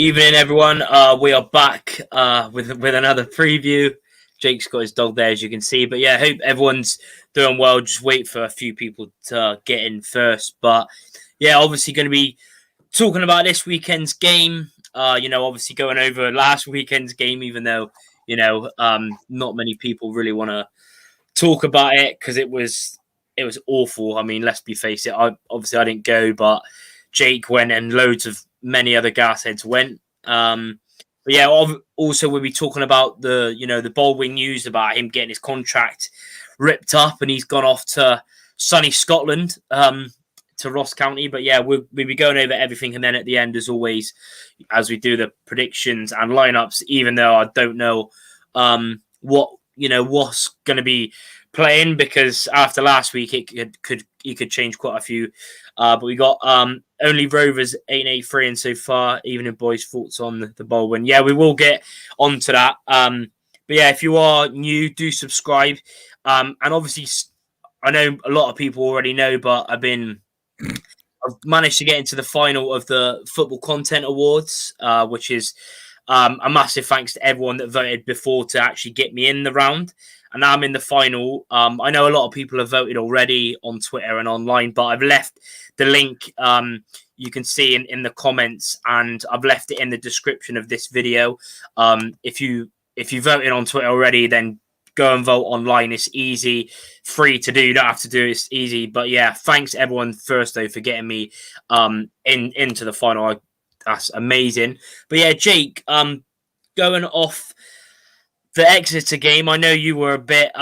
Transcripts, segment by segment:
Evening, everyone. We are back with another preview. Jake's got his dog there, as you can see. But yeah, hope everyone's doing well. Just wait for a few people to get in first. But yeah, obviously going to be talking about this weekend's game. Obviously going over last weekend's game, even though not many people really want to talk about it because it was awful. I mean, let's be face it. I didn't go, but Jake went and loads of many other gasheads went. But yeah, also we'll be talking about the Baldwin news about him getting his contract ripped up and he's gone off to sunny Scotland, to Ross County. But yeah, we'll be going over everything, and then at the end, as always, as we do the predictions and lineups, even though I don't know what's going to be playing, because after last week it could change quite a few. But we got only Rovers 8-3 and so far. Evening, boys. Thoughts on the Baldwin? Yeah, we will get onto that. But yeah, if you are new, do subscribe. And obviously, I know a lot of people already know, but I've managed to get into the final of the Football Content Awards, which is a massive thanks to everyone that voted before to actually get me in the round. And now I'm in the final. I know a lot of people have voted already on Twitter and online, but I've left the link you can see in the comments, and I've left it in the description of this video. If you voted on Twitter already, then go and vote online. It's easy, free to do. You don't have to do it. It's easy. But yeah, thanks everyone first though for getting me into the final. That's amazing. But yeah, Jake, going off the Exeter game, I know you were a bit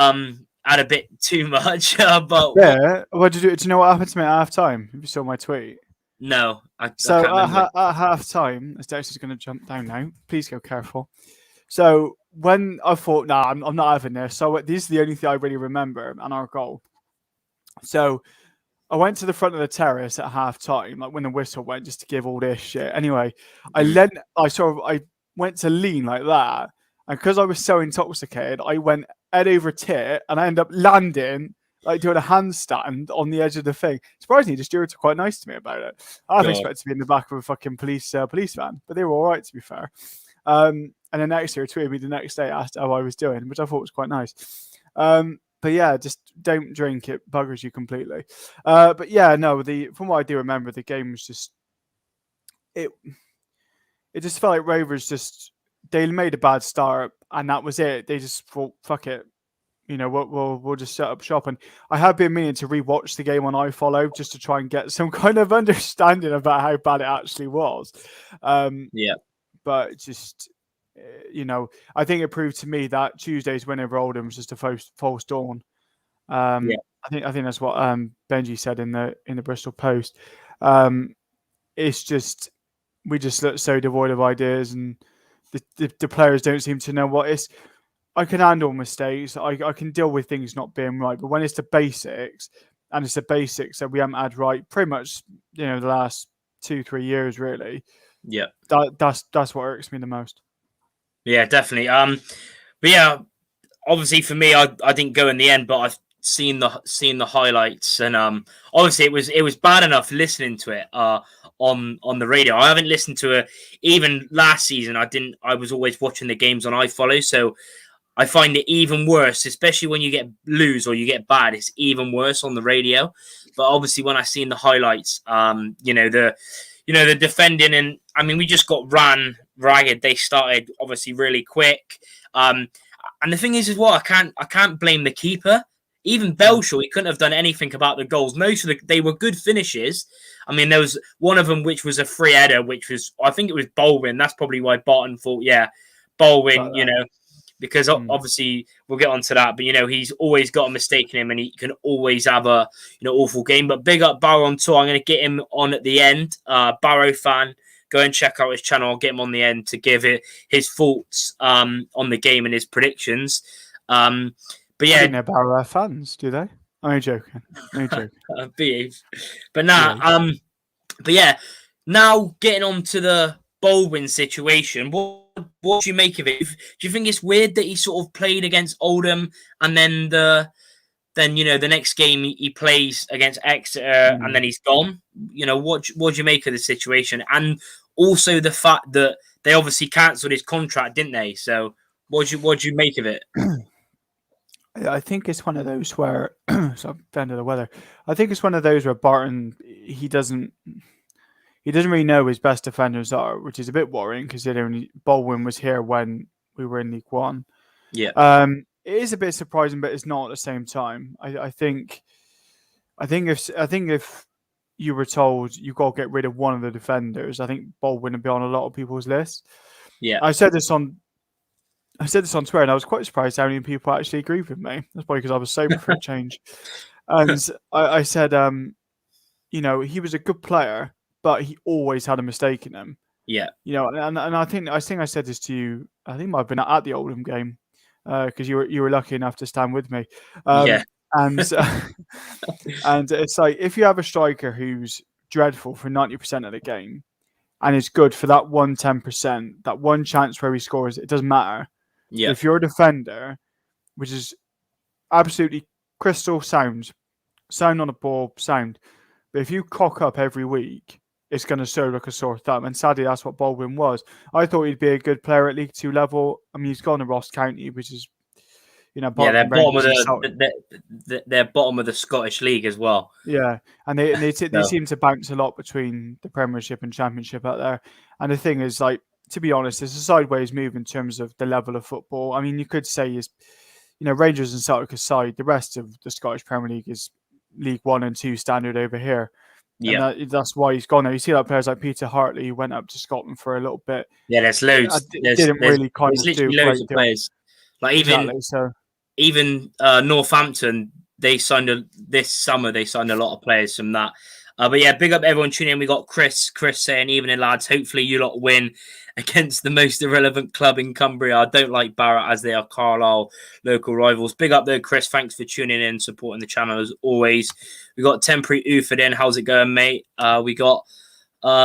had a bit too much, but yeah. What did you do? Do you know what happened to me at half time? If you saw my tweet. No. I at half time, as Dexter's going to jump down now. Please go careful. So when I thought, nah, I'm not having this. So this is the only thing I really remember and our goal. So I went to the front of the terrace at half time, like when the whistle went, just to give all this shit. Anyway, I went to lean like that. And because I was so intoxicated, I went head over tit and I ended up landing, like doing a handstand on the edge of the thing. Surprisingly, the stewards were quite nice to me about it. I didn't expect to be in the back of a fucking police van, but they were all right, to be fair. And then next year, tweeted me the next day, asked how I was doing, which I thought was quite nice. But yeah, just don't drink, it buggers you completely. But yeah, no, from what I do remember, the game was just it just felt like Rovers they made a bad start and that was it. They just thought, fuck it, we'll just set up shop. And I have been meaning to rewatch the game on iFollow just to try and get some kind of understanding about how bad it actually was. But just I think it proved to me that Tuesday's win over Oldham was just a false dawn. I think that's what Benji said in the Bristol Post. It's just we just look so devoid of ideas, and the players don't seem to know what is. I can handle mistakes. I can deal with things not being right, but when it's the basics, and it's the basics that we haven't had right, pretty much the last 2-3 years, really. Yeah, that's what irks me the most. Yeah, definitely. But yeah, obviously for me, I didn't go in the end, but I've seen the highlights, and obviously it was bad enough listening to it on the radio. I haven't listened to it even last season. I was always watching the games on iFollow, so I find it even worse, especially when you get lose or you get bad. It's even worse on the radio. But obviously, when I seen the highlights, the defending, and I mean, we just got ran ragged. They started obviously really quick. And the thing is well, I can't blame the keeper. Even Belshaw, he couldn't have done anything about the goals. Most of they were good finishes. I mean, there was one of them which was a free header, which was, I think it was Baldwin. That's probably why Barton thought, yeah, Baldwin, because obviously we'll get onto that. But, he's always got a mistake in him and he can always have a, awful game. But big up Barrow on tour. I'm going to get him on at the end. Barrow fan, go and check out his channel. I'll get him on the end to give it his thoughts on the game and his predictions. But yeah, I think they're Barrow fans, do they? I'm joking. But now, but yeah, now getting on to the Baldwin situation. What do you make of it? Do you think it's weird that he sort of played against Oldham and then the next game he plays against Exeter and then he's gone? What do you make of the situation? And also the fact that they obviously cancelled his contract, didn't they? So what do you make of it? I think it's one of those where so I'm under the weather. I think it's one of those where Barton he doesn't really know who his best defenders are, which is a bit worrying considering Baldwin was here when we were in League One. Yeah, It is a bit surprising, but it's not at the same time. I think if you were told you got to get rid of one of the defenders, I think Baldwin would be on a lot of people's list. yeah, I said this on Twitter, and I was quite surprised how many people actually agreed with me. That's probably because I was sober for a change. And I said, he was a good player, but he always had a mistake in him. yeah, And I think I said this to you. I think it might have been at the Oldham game because you were lucky enough to stand with me. yeah, And and it's like if you have a striker who's dreadful for 90% of the game and is good for that 10%, that one chance where he scores, it doesn't matter. yeah. If you're a defender, which is absolutely crystal sound on the ball, sound, but if you cock up every week, it's going to show like a sore thumb. And sadly, that's what Baldwin was. I thought he'd be a good player at League Two level. I mean, he's gone to Ross County, which is, Yeah, apart they're from bottom of Rangers and they're bottom of the Scottish League as well. yeah, and they So, seem to bounce a lot between the Premiership and Championship out there. And the thing is, like, to be honest, it's a sideways move in terms of the level of football. I mean, you could say Rangers and Celtic aside, the rest of the Scottish Premier League is League 1 and 2 standard over here. yeah, And that's why he's gone there. You see that players like Peter Hartley who went up to Scotland for a little bit. yeah. There's loads. Didn't really kind of do literally a loads great of deal. players. Like Exactly. So even Northampton, they signed this summer. They signed a lot of players from that. But yeah, big up everyone tuning in. We got Chris saying, evening lads. Hopefully you lot win against the most irrelevant club in Cumbria. I don't like Barrow as they are Carlisle local rivals. Big up though, Chris. Thanks for tuning in, supporting the channel as always. We got Temporary Uford in. How's it going, mate? We got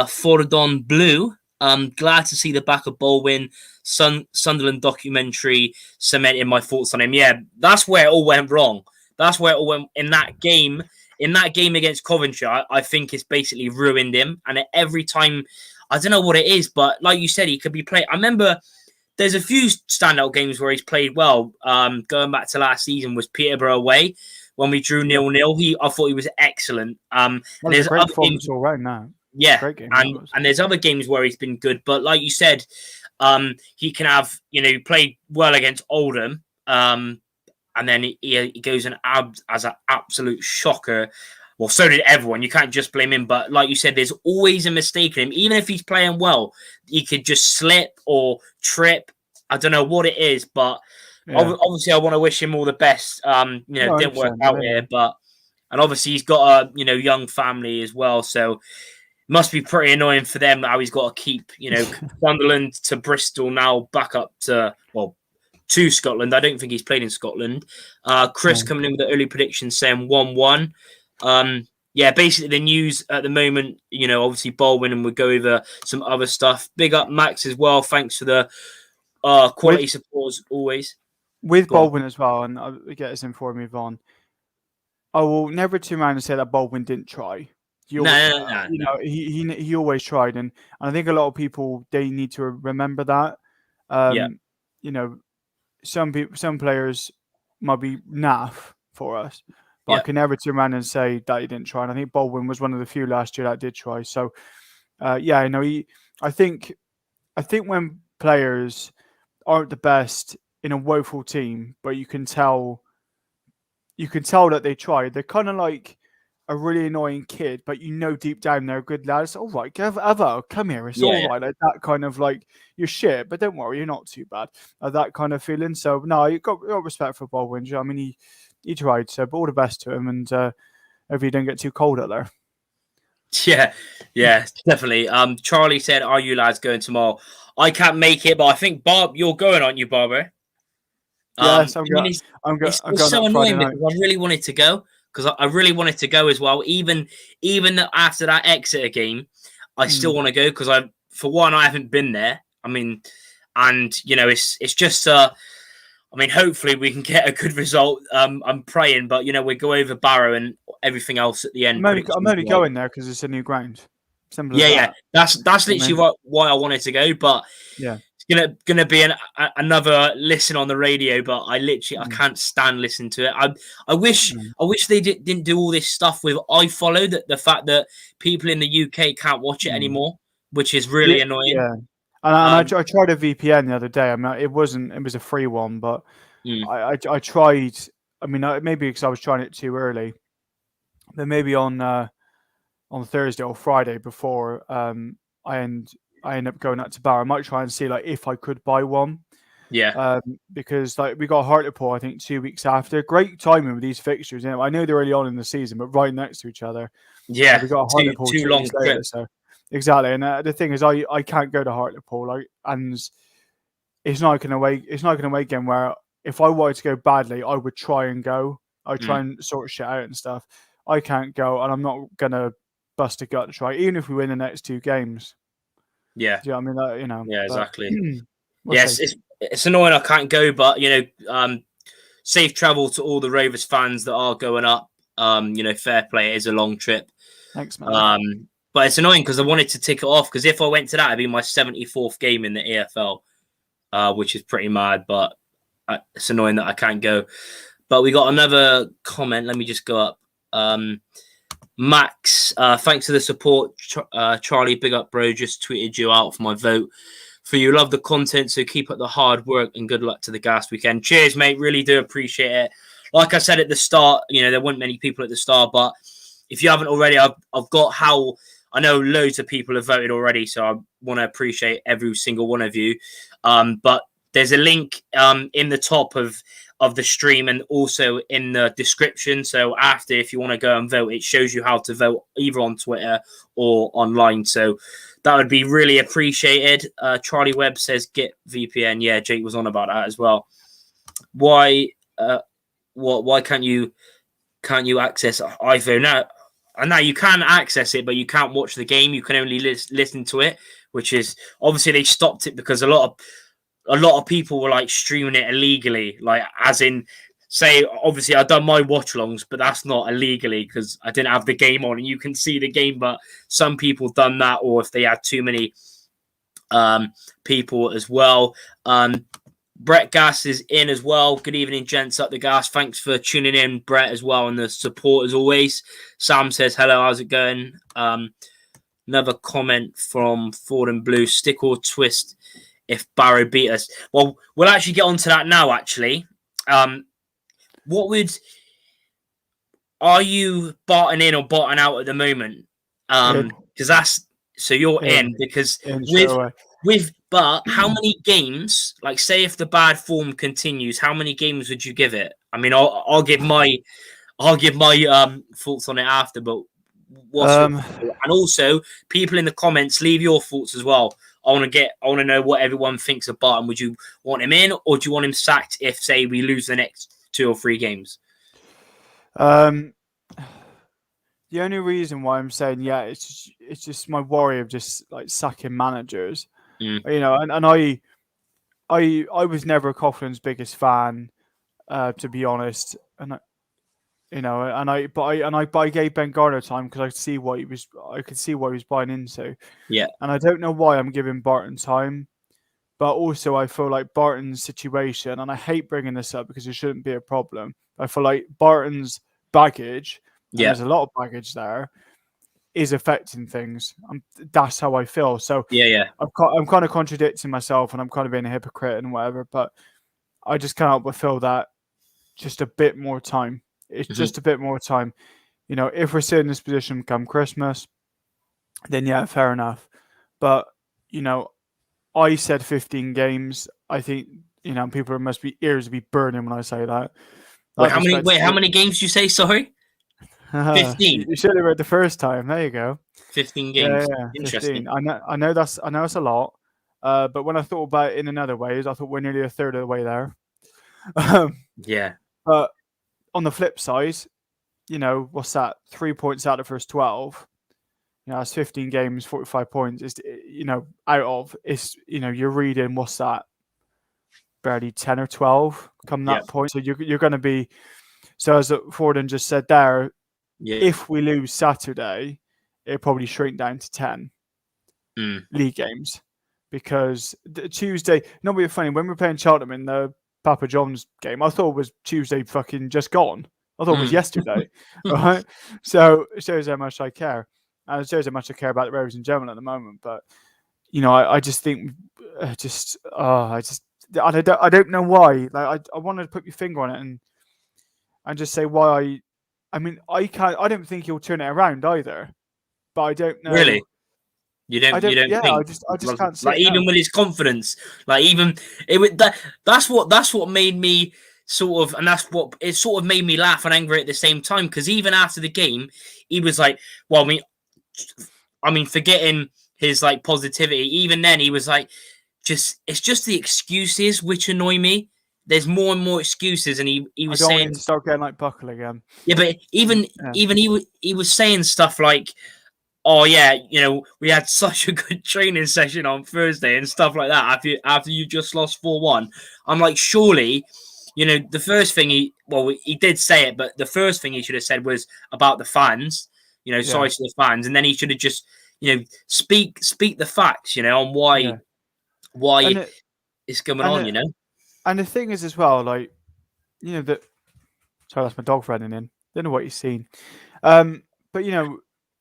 Fordon Blue. Glad to see the back of Baldwin. Sunderland documentary cementing my thoughts on him. Yeah, that's where it all went wrong. That's where it all went in that game. In that game against Coventry, I think it's basically ruined him. And every time, I don't know what it is, but like you said, he could be played. I remember there's a few standout games where he's played well. Going back to last season was Peterborough away when we drew 0-0. I thought he was excellent. there's a great performance all round now. Yeah, Great game, and there's other games where he's been good, but like you said, he can have played well against Oldham, and then he goes and as an absolute shocker. Well, so did everyone. You can't just blame him, but like you said, there's always a mistake in him. Even if he's playing well, he could just slip or trip. I don't know what it is, but obviously, I want to wish him all the best. It didn't work out here, and obviously he's got a young family as well, so. Must be pretty annoying for them how he's got to keep, Sunderland to Bristol now back up to Scotland. I don't think he's played in Scotland. Chris coming in with the early prediction saying 1-1. Yeah, basically the news at the moment, obviously Baldwin, and we'll go over some other stuff. Big up Max as well. Thanks for the quality support as always. With Baldwin as well, and I'll get this in before we move on. I will never turn around and say that Baldwin didn't try. No. He always tried, and I think a lot of people they need to remember that. Some players might be naff for us, but I can never turn around and say that he didn't try. And I think Baldwin was one of the few last year that did try. So, I think when players aren't the best in a woeful team, but you can tell that they tried. They're kind of like a really annoying kid, but deep down they're a good lad. It's all right, come here. It's all right. Like that kind of like you're shit, but don't worry, you're not too bad. That kind of feeling. So no, you got respect for Baldwin. I mean, he tried. So, but all the best to him, and hopefully you don't get too cold out there. Yeah, definitely. Charlie said, "Are you lads going tomorrow?" I can't make it, but I think you're going, aren't you, Barbara? Yes, I'm going. It's so annoying because I really wanted to go. Because I really wanted to go as well. Even after that Exeter game, I still want to go because I haven't been there. I mean, and it's just hopefully we can get a good result. I'm praying, but we go over Barrow and everything else at the end. I'm only going there because it's a new ground. Simple as that. That's You know? literally why I wanted to go, but Yeah. it's gonna be another listen on the radio. But I can't stand listening to it. I wish they didn't do all this stuff with iFollow. That the fact that people in the UK can't watch it anymore, which is really annoying. Yeah. And I tried a VPN the other day. I mean, it was a free one, but I tried. I mean, maybe because I was trying it too early. Then maybe on Thursday or Friday before I end up going out to Barrow, I might try and see like if I could buy one. Yeah. Because like we got Hartlepool, I think 2 weeks after. Great timing with these fixtures. You know, I know they're early on in the season, but right next to each other. Yeah. We got Hartlepool too 2 long weeks later. So exactly, and the thing is, I can't go to Hartlepool, like, and it's not going to wait. It's not going to wait again. Where if I wanted to go badly, I would try and go. I try and sort shit out and stuff. I can't go, and I'm not gonna bust a gut to try, even if we win the next 2 games. Yeah. Do you know what I mean? You know. Yeah, exactly. We'll yes, see. it's annoying I can't go, but safe travel to all the Rovers fans that are going up. Fair play. It is a long trip. Thanks, man. But it's annoying because I wanted to tick it off because if I went to that, it'd be my 74th game in the EFL, which is pretty mad. But it's annoying that I can't go. But we got another comment. Let me just go up. Max, thanks for the support. Charlie, big up, bro. Just tweeted you out for my vote for you. Love the content, so keep up the hard work and good luck to the Gas weekend. Cheers, mate. Really do appreciate it. Like I said at the start, there weren't many people at the start, but if you haven't already, I've got how I know loads of people have voted already, so I want to appreciate every single one of you. But there's a link in the top of the stream and also in the description. So after, if you want to go and vote, it shows you how to vote either on Twitter or online. So that would be really appreciated. Charlie Webb says get VPN. Yeah, Jake was on about that as well. Why can't you access iPhone now you can access it, but you can't watch the game. You can only listen to it, which is obviously they stopped it because a lot of people were like streaming it illegally, like as in say, obviously I've done my watch alongs, but that's not illegally because I didn't have the game on and you can see the game, but some people done that, or if they had too many people as well. Brett Gas is in as well. Good evening, gents up the Gas. Thanks for tuning in, Brett, as well, and the support as always. Sam says, hello, how's it going? Another comment from Ford and Blue, stick or twist if Barrow beat us. Well, we'll actually get onto that now, actually. Are you botting in or botting out at the moment? Because that's, so you're in, because but how many games, like say if the bad form continues, how many games would you give it? I mean, I'll give my thoughts on it after, but and also people in the comments, leave your thoughts as well. I want to know what everyone thinks of Barton. Would you want him in, or do you want him sacked if, say, we lose the next 2 or 3 games? The only reason why I'm saying it's just my worry of just like sacking managers. And I was never Coughlin's biggest fan, to be honest. And I gave Ben Garner time because I could see what he was buying into. Yeah. And I don't know why I'm giving Barton time, but also I feel like Barton's situation, and I hate bringing this up because it shouldn't be a problem. I feel like Barton's baggage, and there's a lot of baggage there, is affecting things. That's how I feel. So I'm kind of contradicting myself, and I'm kind of being a hypocrite and whatever. But I just can't but feel that just a bit more time. It's just a bit more time. If we're still in this position come Christmas, then yeah, fair enough. But I said 15 games. I think people must be ears be burning when I say that. How many games did you say? Sorry. 15. You should have read the first time. There you go. 15 games. Yeah, interesting. 15. I know that's a lot. But when I thought about it in another ways, I thought we're nearly a third of the way there. But on the flip side, what's that? 3 points out of the first 12. That's 15 games, 45 points. It's out of it's you're reading what's that? Barely 10 or 12 come that point. So you're going to be. So as Forden just said there. Yeah. If we lose Saturday, it'd probably shrink down to 10 league games, because Tuesday. Not being funny, when we were playing Cheltenham in the Papa John's game, I thought it was Tuesday fucking just gone. I thought it was yesterday, right? So it shows how much I care, and it shows how much I care about the Rovers in general at the moment. But I just think, I don't know why. Like I wanted to put your finger on it and just say why. I mean, I don't think he'll turn it around either, but I don't know. Really? You don't think? I just can't see like it, even no. with his confidence, like even it would that's what made me sort of, and that's what it sort of made me laugh and angry at the same time, because even after the game, he was like, well, I mean, forgetting his like positivity, even then he was like, it's just the excuses which annoy me. There's more and more excuses, and he was I don't saying, want him to start getting like Buckle again. yeah, but even he was saying stuff like, oh yeah, we had such a good training session on Thursday and stuff like that after you just lost 4-1. I'm like, surely, the first thing he did say it, but the first thing he should have said was about the fans, sorry to the fans, and then he should have just, speak the facts, on why it's going on, And the thing is as well, like, that. Sorry, that's my dog running in. Don't know what you've seen. But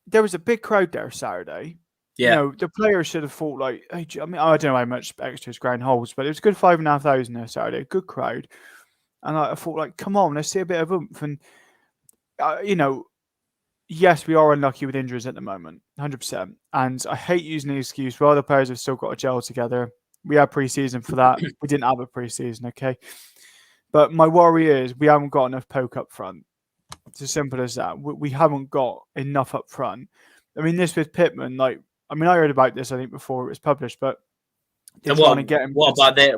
there was a big crowd there Saturday. Yeah. The players should have thought like, hey, I mean, I don't know how much extras ground holds, but it was a good 5,500 there Saturday, good crowd. And I thought like, come on, let's see a bit of oomph. And yes, we are unlucky with injuries at the moment, 100%. And I hate using the excuse, well, the players have still got to gel together. We had pre-season for that. We didn't have a pre-season, okay? But my worry is we haven't got enough poke up front. It's as simple as that. We haven't got enough up front. I mean, this with Pittman, I heard about this, I think, before it was published, but they're trying to get him. What about his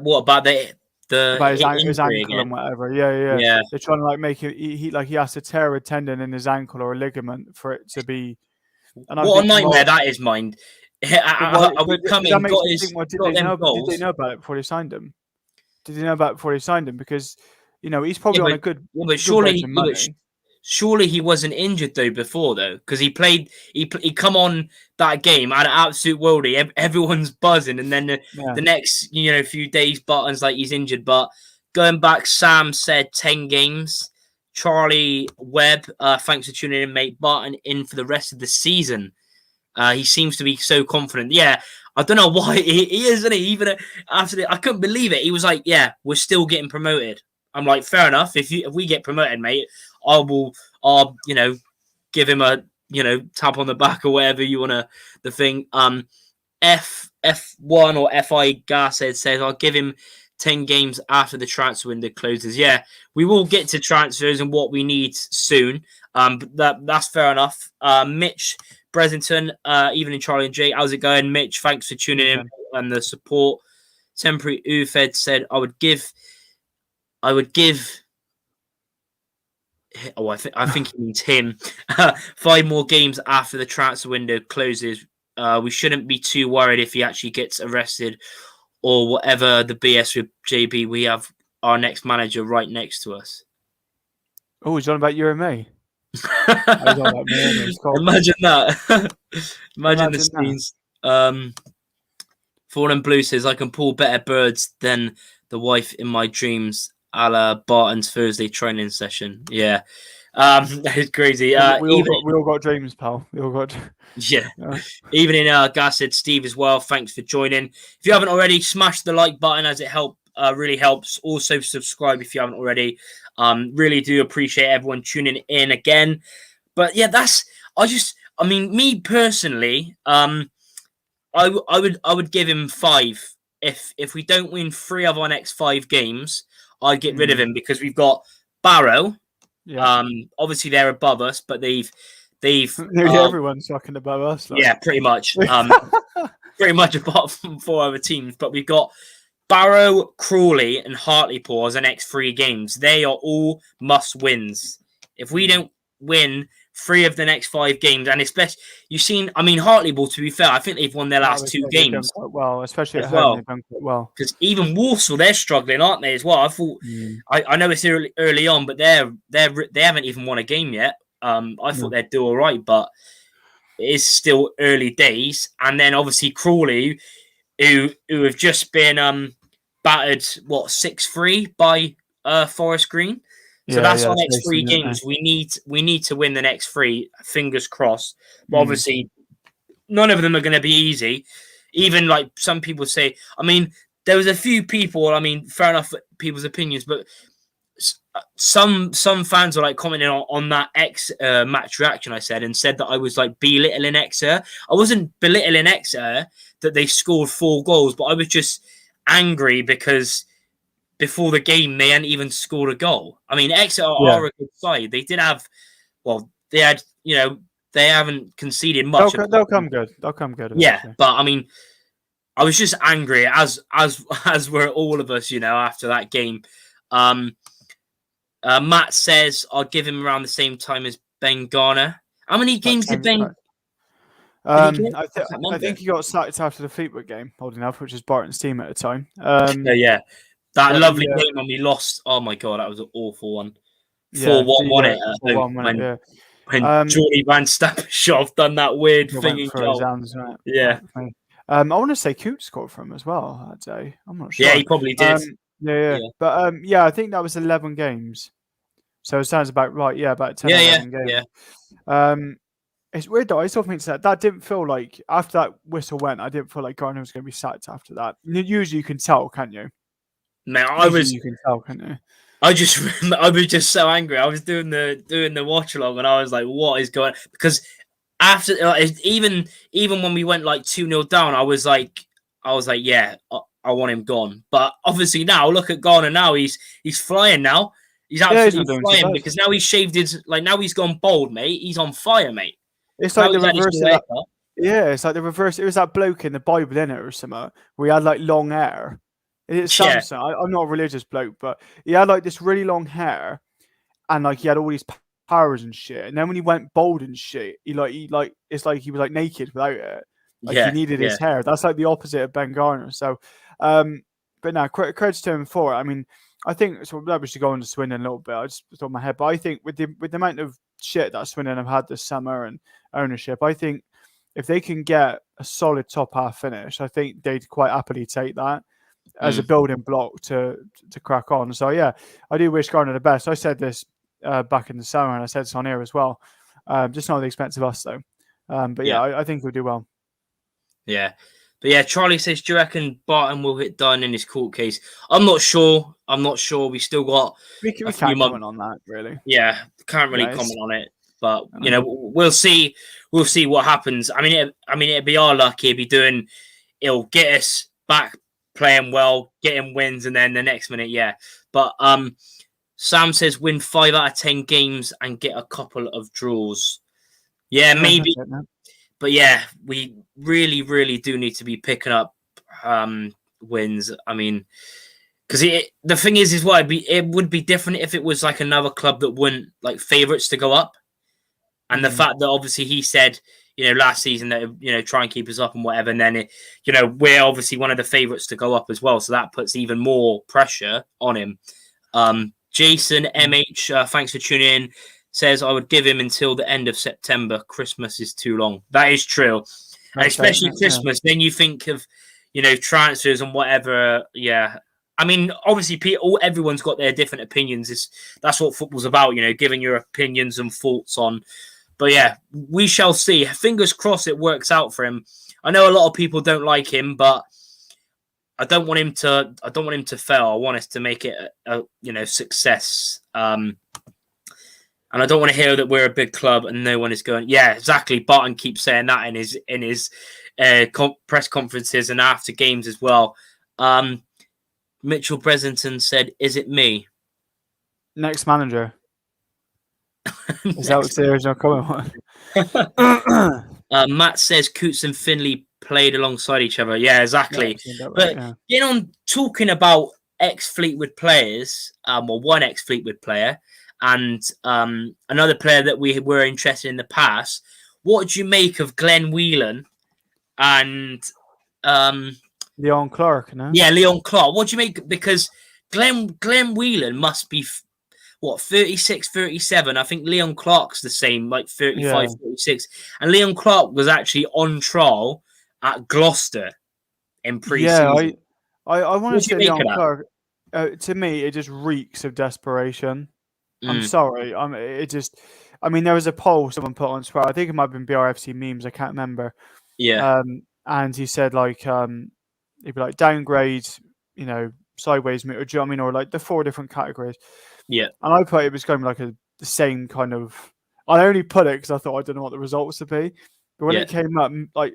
ankle again? And whatever? Yeah. They're trying to make it. He has to tear a tendon in his ankle or a ligament for it to be. And what a nightmare that is, mind. Did they know about it before they signed him? Did they know about it before they signed him? Because he's probably on a good. But surely he wasn't injured before because he played. He come on that game at an absolute worldie. Everyone's buzzing, and then the next few days, Barton's like he's injured. But going back, Sam said 10 games. Charlie Webb, thanks for tuning in, mate. Barton in for the rest of the season. He seems to be so confident. Yeah, I don't know why he is, isn't he? Even after I couldn't believe it. He was like, "Yeah, we're still getting promoted." I'm like, fair enough. If we get promoted, mate, I'll give him a tap on the back or whatever you wanna the thing. F1 or FI Garced says I'll give him 10 games after the transfer window closes. Yeah, we will get to transfers and what we need soon. But that's fair enough. Mitch Bresington, evening Charlie and Jay. How's it going, Mitch? Thanks for tuning in and the support. Temporary Ufed said I would give. Oh, I think he means him. 5 more games after the transfer window closes. We shouldn't be too worried if he actually gets arrested or whatever the BS with JB. We have our next manager right next to us. Oh, he's on about you and me. Imagine that. Imagine the scenes. Fallen Blue says I can pull better birds than the wife in my dreams. A la Barton's Thursday training session. Yeah. That is crazy. We all got dreams, pal. We all got. Yeah. Evening, Gas said Steve as well. Thanks for joining. If you haven't already, smash the like button as it really helps. Also, subscribe if you haven't already. Really do appreciate everyone tuning in again. But yeah, me personally, I would give him 5. If we don't win 3 of our next 5 games, I'd get rid of him because we've got Barrow. Yeah. Obviously they're above us, but they've everyone's fucking above us. Yeah, pretty much. Pretty much apart from 4 other teams. But we've got Barrow, Crawley, and Hartlepool as the next 3 games. They are all must wins. If we don't win 3 of the next 5 games, and especially you've seen, Hartlepool, to be fair, I think they've won their last 2 games. Quite well, especially at home, they've done quite well. Because even Walsall, they're struggling, aren't they, as well? I thought, I know it's early on, but they haven't even won a game yet. I thought they'd do all right, but it is still early days. And then obviously Crawley, who have just been battered 6-3 by Forest Green. So Yeah, that's yeah, our it's next three racing, isn't games. We need to win the next three. Fingers crossed. But they? obviously, none of them are going to be easy. Even like some people say. I mean, there was a few people. I mean, fair enough, people's opinions, but some fans were like commenting on that match reaction I said, and said that I was like belittling Exeter. I wasn't belittling Exeter that they scored 4 goals, but I was just angry because before the game they hadn't even scored a goal. I mean, Exeter Yeah, are a good side. They did have, they had, they haven't conceded much. they'll come good. They'll come good Yeah, eventually. but I mean, I was just angry as were all of us, after that game. Matt says I'll give him around the same time as Ben Garner. How many That games did same, Ben that, did he get? I, I th- can't I remember. think he got sacked after the Fleetwood game, odd enough, which is Barton's team at the time. Yeah, that But lovely the game when we lost. Oh my god, that was an awful one. yeah, 4-1 won the it at home 4-1 won it, yeah. when Jordy Van Stappenshove done that weird He thing went in for his goal. hands, right? Yeah, I want to say Coote scored for him as well that day. I'm not yeah, sure. he probably did. Um, yeah. Yeah, But yeah, I think that was 11 games. So it sounds about right. Yeah, about 10 or yeah, 11 games. yeah. Um, it's weird though. I still think that didn't feel like after that whistle went, I didn't feel like Garner was going to be sacked after that. Usually you can tell, can't you? Man, Usually you can tell, can't you? I was just so angry. I was doing the watch along, and I was like, "What is going?" Because after even when we went like 2-0 down, I was like, "Yeah, I want him gone." But obviously now, look at Garner now. He's flying now. He's Yeah, he's absolutely not doing too flying bad. because now he's shaved his now he's gone bald, mate. He's on fire, mate. It's Now like the he's had his reverse new of that. haircut. Yeah, it's like the reverse. It was that bloke in the Bible in it or something where he had like long hair. It's Yeah, Samson. I'm not a religious bloke, but he had like this really long hair and like he had all these powers and shit. And then when he went bald and shit, he it's like he was like naked without it. Like he yeah, needed yeah, his hair. That's like the opposite of Ben Garner. So, but now credit to him for it. I mean, I think so. We should go on to Swindon a little bit. I just thought in my head, but I think with the amount of shit that Swindon have had this summer and ownership, I think if they can get a solid top half finish, I think they'd quite happily take that as a building block to crack on. So yeah, I do wish Garner the best. I said this back in the summer, and I said this on here as well. Just not at the expense of us though. But yeah, yeah. I think he'll do well. Yeah. But yeah, Charlie says, do you reckon Barton will get done in his court case? I'm not sure. We still got We a few can't months. comment on that really. Yeah, can't really Yeah, comment on it. But I know. we'll see. We'll see what happens. I mean, it'd be our luck. It'll get us back playing well, getting wins, and then the next minute, yeah. But Sam says win 5 out of 10 games and get a couple of draws. Yeah, Yeah, maybe. that's it, man. But yeah, we really, really do need to be picking up wins. I mean, because the thing is what it would be different if it was like another club that weren't like favourites to go up, and the fact that obviously he said, last season that try and keep us up and whatever, and then we're obviously one of the favourites to go up as well, so that puts even more pressure on him. Jason MH, thanks for tuning in. Says I would give him until the end of September. Christmas is too long. That is true, and especially Christmas. Then you think of, transfers and whatever. Yeah, I mean, obviously, everyone's got their different opinions. That's what football's about. Giving your opinions and thoughts on. But yeah, we shall see. Fingers crossed it works out for him. I know a lot of people don't like him, but I don't want him to fail. I want us to make it a success. And I don't want to hear that we're a big club and no one is going. Yeah, exactly. Barton keeps saying that in his press conferences and after games as well. Mitchell Bresenton said, "Is it me?" Next manager. Is that what the original comment was? Matt says Coots and Finley played alongside each other. Yeah, exactly. But on talking about ex-Fleetwood players, one ex-Fleetwood player, and another player that we were interested in the past. What do you make of Glenn Whelan and Leon Clark? No, yeah, Leon Clark. What do you make? Because Glenn Whelan what, 36, 37. I think Leon Clark's the same, like 35, Yeah. 36. And Leon Clark was actually on trial at Gloucester in Yeah, pre-season. I want to What do you say make Leon of that? Clark. To me, it just reeks of desperation. I'm Mm, sorry. It just. I mean, there was a poll someone put on Twitter. I think it might have been BRFC memes. I can't remember. yeah, And he said like, he'd be like downgrade, you know, sideways, or do you know what I mean, or like the 4 different categories. yeah, And I put it was going like the same kind of. I only put it because I thought I don't know what the results would be. But when yeah, it came up, like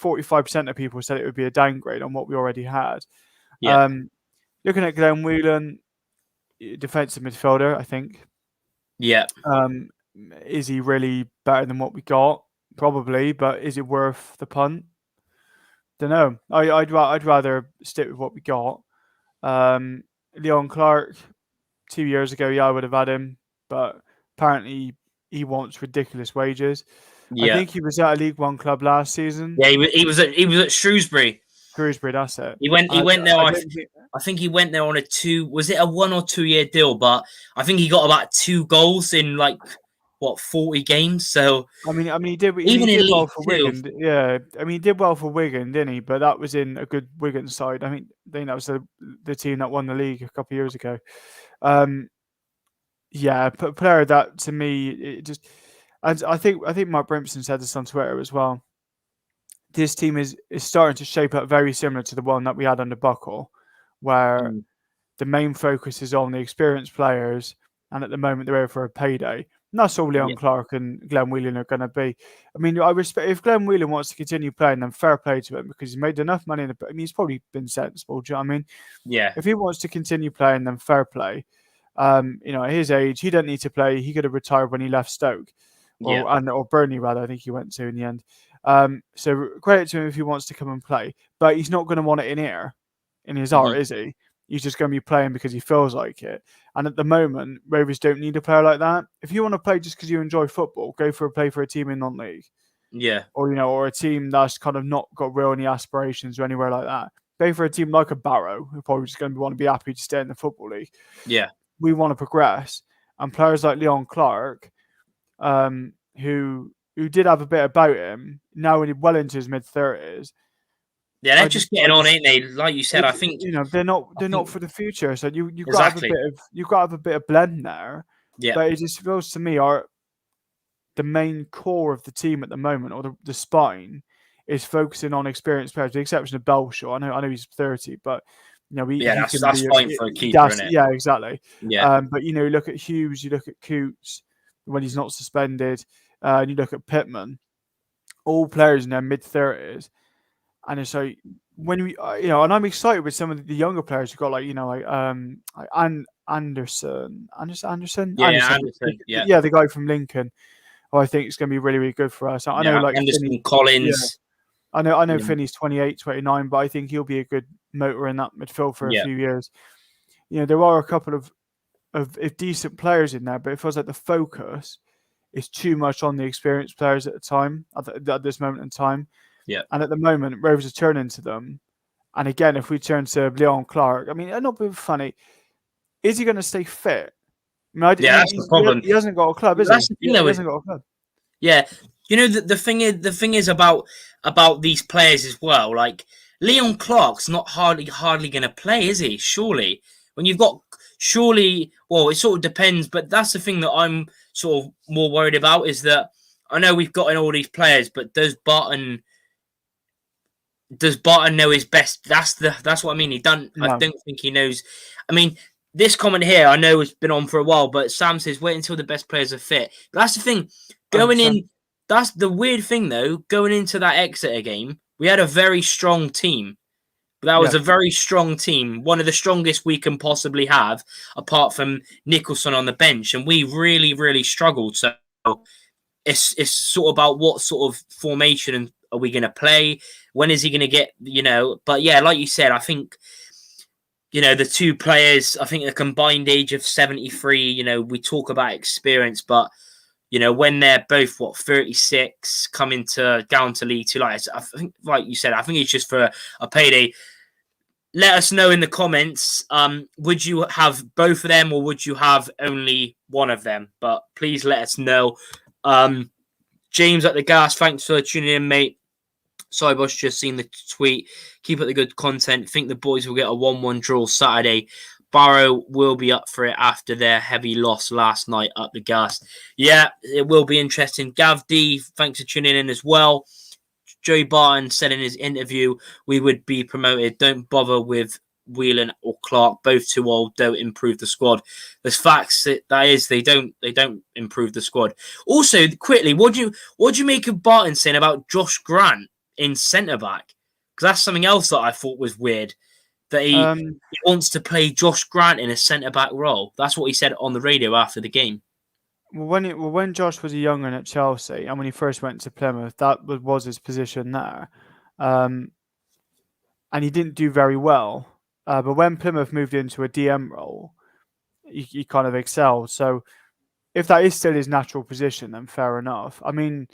45% of people said it would be a downgrade on what we already had. yeah, Um, Looking at Glenn Whelan, defensive midfielder, I think. yeah. Um, is he really better than what we got? Probably, but is it worth the punt? Don't know. I'd rather stick with what we got. Um, Leon Clark, 2 years ago, yeah, I would have had him, but apparently he wants ridiculous wages. I Yeah. think he was at a League One club last season. Yeah, he was at Shrewsbury. Shrewsbury, that's it. He And went there. I don't think. I think he went there on a 2. Was it a 1 or 2 year deal? But I think he got about 2 goals in like what 40 games. So I mean, he did. He even in did well League for Two, Wigan. Yeah, I mean, he did well for Wigan, didn't he? But that was in a good Wigan side. I think that was the team that won the league a couple of years ago. Um, yeah, player that to me, it just. And I think Mark Brimson said this on Twitter as well. This team is starting to shape up very similar to the one that we had under Buckle, where mm, the main focus is on the experienced players, and at the moment they're over for a payday. And that's all yeah, Leon Clark and Glenn Whelan are going to be. I mean, I respect if Glenn Whelan wants to continue playing, then fair play to him because he's made enough money. I mean, he's probably been sensible. Do you know what I mean? yeah, If he wants to continue playing, then fair play. At his age, he don't need to play. He could have retired when he left Stoke, yeah, or Burnley rather. I think he went to in the end. So credit to him if he wants to come and play, but he's not going to want it in here, in his hmm, heart, is he? He's just going to be playing because he feels like it. And at the moment, Rovers don't need a player like that. If you want to play just because you enjoy football, go for a play for a team in non-league, yeah, or a team that's kind of not got real any aspirations or anywhere like that. Play for a team like a Barrow, who probably just going to want to be happy to stay in the football league. yeah, We want to progress, and players like Leon Clark, who did have a bit about him, now well into his mid-30s. yeah. They're I just just, getting on, ain't they? Like you said, I they're not think for the future. So you got to have a exactly. bit of blend there. Yeah, But it just feels to me the main core of the team at the moment, or the spine, is focusing on experienced players, with the exception of Belshaw. I know he's 30, but yeah. he can That's be fine for a keeper, that's isn't it? yeah, exactly. Yeah, But you look at Hughes, you look at Coots when he's not suspended, and you look at Pittman, all players in their mid-30s. And it's like when we, and I'm excited with some of the younger players who've got yeah. Anderson, Anderson, yeah, yeah, the guy from Lincoln, who I think is going to be really, really good for us. I know yeah. like Finney, Anderson, yeah, Collins, I know yeah, Finney's 28, 29, but I think he'll be a good motor in that midfield for a yeah, few years. There are a couple of decent players in there, but it feels like the focus is too much on the experienced players at the time, at this moment in time. yeah. And at the moment, Rovers are turning to them. And again, if we turn to Leon Clark, I mean, I'm not being funny. Is he going to stay fit? I mean, Yeah, that's the problem. he hasn't got a club, is That's he? the thing, He though. hasn't got a club. Yeah, the thing is about these players as well. Like Leon Clark's not hardly going to play, is he? Surely, when you've got well, it sort of depends. But that's the thing that I'm sort of more worried about is that I know we've got in all these players, but does Barton know his best? That's what I mean. I No, don't think he knows. I mean, this comment here I know has been on for a while, but Sam says wait until the best players are fit. But that's the thing. Going 100%. in, that's the weird thing though. Going into that Exeter game, we had a very strong team. That was Yeah, a very strong team, one of the strongest we can possibly have, apart from Nicholson on the bench, and we really, really struggled. So it's sort of about what sort of formation are we going to play? When is he going to get, But yeah, like you said, I think, the two players, I think a combined age of 73, we talk about experience, but, when they're both, 36, coming down to League Two, like I think, like you said, I think it's just for a payday. let us know in the comments. Would you have both of them or would you have only one of them? But please let us know. James at the Gas, thanks for tuning in, mate. Cybosh just seen the tweet. Keep up the good content. Think the boys will get a 1-1 draw Saturday. Barrow will be up for it after their heavy loss last night at the Gas. Yeah, it will be interesting. Gav D, thanks for tuning in as well. Joe Barton said in his interview, we would be promoted. Don't bother with Whelan or Clark. Both too old. Don't improve the squad. There's facts that is they don't improve the squad. Also, quickly, what do you make of Barton saying about Josh Grant in centre back? Because that's something else that I thought was weird. That he wants to play Josh Grant in a centre back role. That's what he said on the radio after the game. When Josh was a young'un at Chelsea and when he first went to Plymouth, that was his position there, and he didn't do very well. But when Plymouth moved into a DM role, he kind of excelled. So if that is still his natural position, then fair enough. I mean,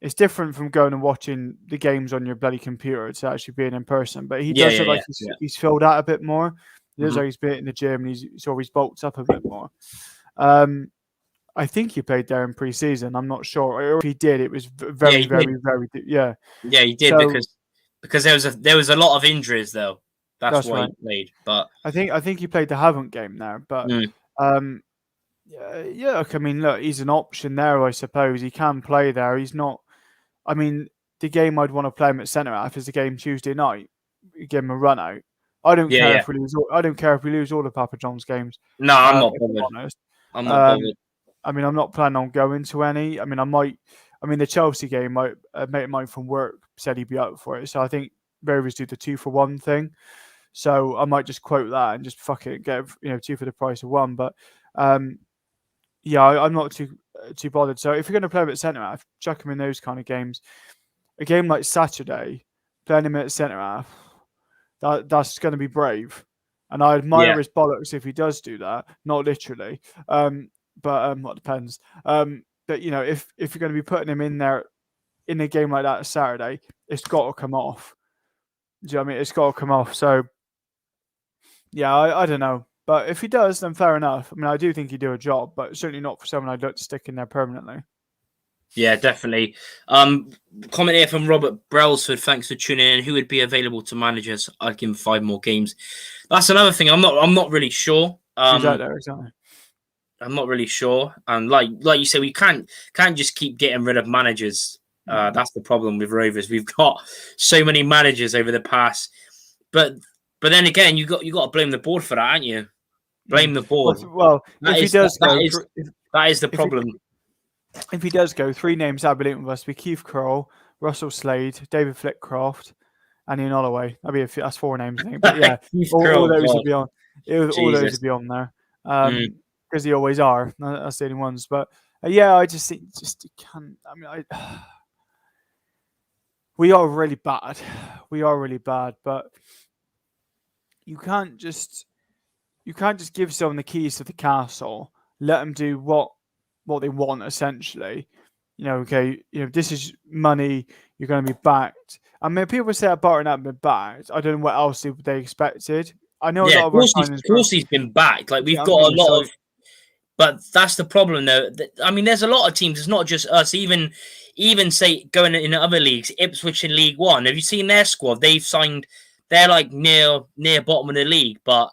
it's different from going and watching the games on your bloody computer to actually being in person. But he does look like he's filled out a bit more. He looks like he's been in the gym and he's always bulked up a bit more. I think he played there in pre-season. I'm not sure. Or if he did, it was very. Yeah, he did because there was a lot of injuries though. That's why right. He played. But I think he played the Havant game there. But yeah. I mean, look, he's an option there. I suppose he can play there. He's not. I mean, the game I'd want to play him at centre half is the game Tuesday night. Give him a run out. I don't care if we lose. I don't care if we lose all the Papa John's games. No, I'm not bothered. I'm not bothered. I mean, I'm not planning on going to any. I mean, I might. I mean, the Chelsea game, a mate of mine from work said he'd be up for it. So I think Rovers do the 2-for-1 thing. So I might just quote that and just fuck it, get 2 for the price of 1. But yeah, I'm not too bothered. So if you're going to play him at centre half, chuck him in those kind of games. A game like Saturday, playing him at centre half, that's going to be brave. And I admire his bollocks if he does do that. Not literally. But it depends. But if you're going to be putting him in there in a game like that Saturday, it's got to come off. Do you know what I mean? It's got to come off. So yeah, I don't know. But if he does, then fair enough. I mean, I do think he'd do a job, but certainly not for someone I'd like to stick in there permanently. Yeah, definitely. Comment here from Robert Brailsford. Thanks for tuning in. Who would be available to managers? I'd give him 5 more games. That's another thing. I'm not really sure. Who's out there exactly? I'm not really sure. And like you said, we can't just keep getting rid of managers. That's the problem with Rovers. We've got so many managers over the past, but then again, you got to blame the board for that, aren't you? Blame the board. Well, if he does go, that is the problem. If he does go, 3 names I'll be linked with us be Keith Kroll, Russell Slade, David Flitcroft, and Ian Holloway. That's 4 names, I think. But yeah, all those will be on. All those will be on there. Because they always are. That's the only ones. But yeah, I just think you can't. I mean, we are really bad. We are really bad. But you can't just give someone the keys to the castle. Let them do what they want. Essentially, this is money. You're going to be backed. I mean, people say that Barton hadn't been backed. I don't know what else they expected. I know a lot of our signings. Of course, he's been backed. Like we've got a lot of. But that's the problem, though. I mean, there's a lot of teams. It's not just us. Even say going in other leagues, Ipswich in League One. Have you seen their squad? They've signed. They're like near bottom of the league, but